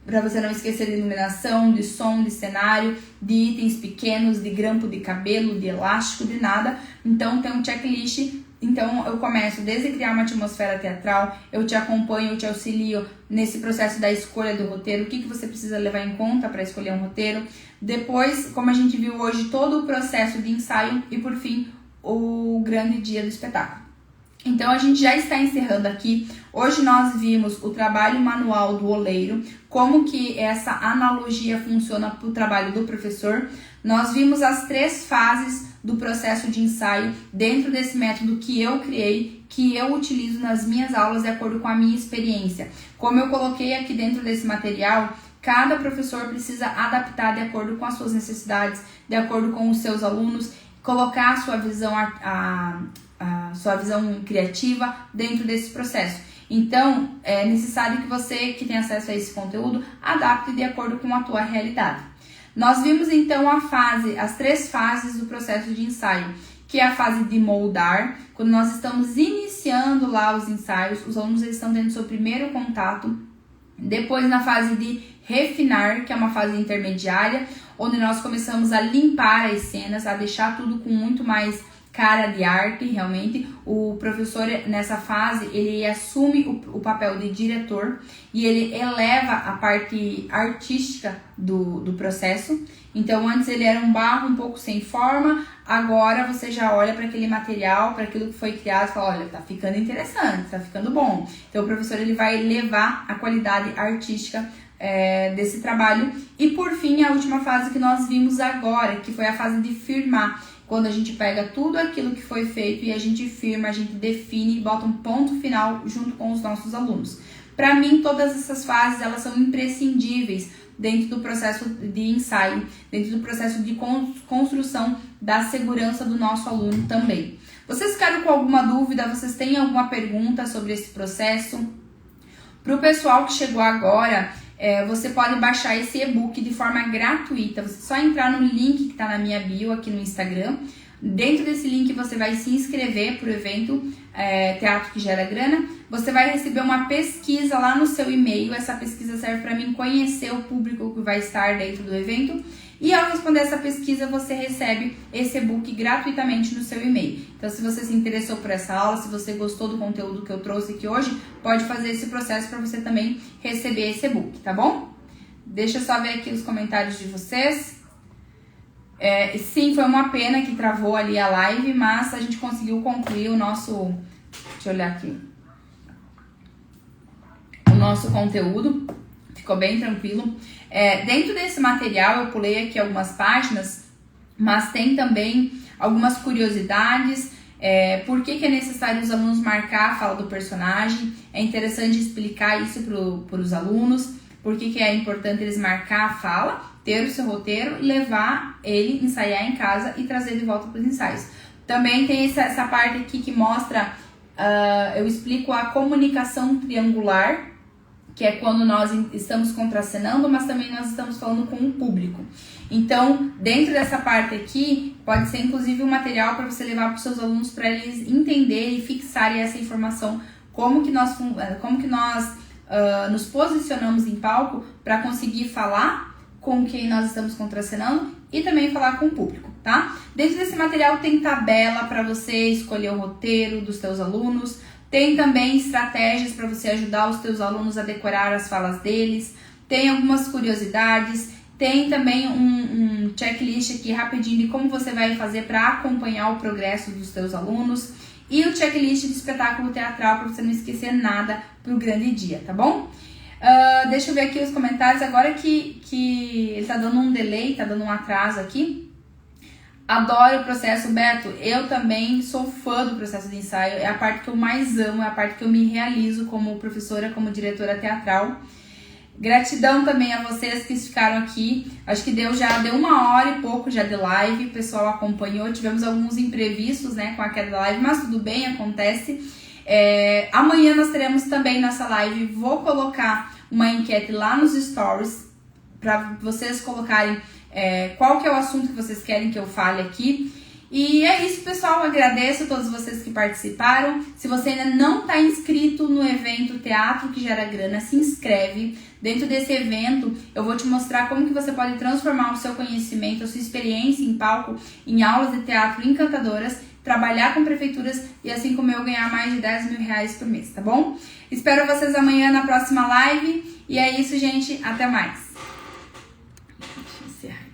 para você não esquecer de iluminação, de som, de cenário, de itens pequenos, de grampo de cabelo, de elástico, de nada. Então, tem um checklist. Então, eu começo desde criar uma atmosfera teatral, eu te acompanho, eu te auxilio nesse processo da escolha do roteiro, o que você precisa levar em conta para escolher um roteiro. Depois, como a gente viu hoje, todo o processo de ensaio e, por fim, o grande dia do espetáculo. Então, a gente já está encerrando aqui. Hoje nós vimos o trabalho manual do oleiro, como que essa analogia funciona para o trabalho do professor. Nós vimos as 3 fases do processo de ensaio dentro desse método que eu criei, que eu utilizo nas minhas aulas de acordo com a minha experiência. Como eu coloquei aqui dentro desse material, cada professor precisa adaptar de acordo com as suas necessidades, de acordo com os seus alunos, colocar a sua visão, a sua visão criativa dentro desse processo. Então, é necessário que você, que tem acesso a esse conteúdo, adapte de acordo com a tua realidade. Nós vimos então as 3 fases do processo de ensaio, que é a fase de moldar, quando nós estamos iniciando lá os ensaios, os alunos estão tendo seu primeiro contato. Depois na fase de refinar, que é uma fase intermediária, onde nós começamos a limpar as cenas, a deixar tudo com muito mais cara de arte, realmente. O professor, nessa fase, ele assume o papel de diretor e ele eleva a parte artística do processo. Então, antes ele era um barro um pouco sem forma, agora você já olha para aquele material, para aquilo que foi criado e fala, olha, tá ficando interessante, tá ficando bom. Então, o professor ele vai levar a qualidade artística desse trabalho. E, por fim, a última fase que nós vimos agora, que foi a fase de firmar. Quando a gente pega tudo aquilo que foi feito e a gente firma, a gente define e bota um ponto final junto com os nossos alunos. Para mim, todas essas fases, elas são imprescindíveis dentro do processo de ensaio, dentro do processo de construção da segurança do nosso aluno também. Vocês ficaram com alguma dúvida? Vocês têm alguma pergunta sobre esse processo? Para o pessoal que chegou agora, você pode baixar esse e-book de forma gratuita. Você só entrar no link que está na minha bio aqui no Instagram. Dentro desse link você vai se inscrever para o evento Teatro que Gera Grana. Você vai receber uma pesquisa lá no seu e-mail. Essa pesquisa serve para mim conhecer o público que vai estar dentro do evento. E ao responder essa pesquisa, você recebe esse e-book gratuitamente no seu e-mail. Então, se você se interessou por essa aula, se você gostou do conteúdo que eu trouxe aqui hoje, pode fazer esse processo para você também receber esse e-book, tá bom? Deixa eu só ver aqui os comentários de vocês. Sim, foi uma pena que travou ali a live, mas a gente conseguiu concluir o nosso... Deixa eu olhar aqui. O nosso conteúdo. Ficou bem tranquilo. Dentro desse material, eu pulei aqui algumas páginas, mas tem também algumas curiosidades. Por que é necessário os alunos marcar a fala do personagem? É interessante explicar isso para os alunos. Por que é importante eles marcar a fala, ter o seu roteiro, levar ele, ensaiar em casa e trazer de volta para os ensaios. Também tem essa parte aqui que mostra, eu explico a comunicação triangular, que é quando nós estamos contracenando, mas também nós estamos falando com o público. Então, dentro dessa parte aqui, pode ser inclusive um material para você levar para os seus alunos, para eles entenderem e fixarem essa informação, como que nós nos posicionamos em palco para conseguir falar com quem nós estamos contracenando e também falar com o público, tá? Dentro desse material tem tabela para você escolher o roteiro dos seus alunos. Tem também estratégias para você ajudar os teus alunos a decorar as falas deles. Tem algumas curiosidades. Tem também um checklist aqui rapidinho de como você vai fazer para acompanhar o progresso dos teus alunos. E o checklist de espetáculo teatral para você não esquecer nada para o grande dia, tá bom? Deixa eu ver aqui os comentários. Agora que ele tá dando um delay, tá dando um atraso aqui. Adoro o processo, Beto. Eu também sou fã do processo de ensaio. É a parte que eu mais amo, é a parte que eu me realizo como professora, como diretora teatral. Gratidão também a vocês que ficaram aqui. Acho que já deu 1 hora e pouco já de live. O pessoal acompanhou. Tivemos alguns imprevistos, né, com a queda da live, mas tudo bem, acontece. Amanhã nós teremos também nessa live, vou colocar uma enquete lá nos stories para vocês colocarem qual que é o assunto que vocês querem que eu fale aqui. E é isso, pessoal. Agradeço a todos vocês que participaram. Se você ainda não está inscrito no evento Teatro que Gera Grana, se inscreve. Dentro desse evento, eu vou te mostrar como que você pode transformar o seu conhecimento, a sua experiência em palco, em aulas de teatro encantadoras, trabalhar com prefeituras e, assim como eu, ganhar mais de 10 mil reais por mês, tá bom? Espero vocês amanhã na próxima live. E é isso, gente. Até mais. Deixa eu encerrar.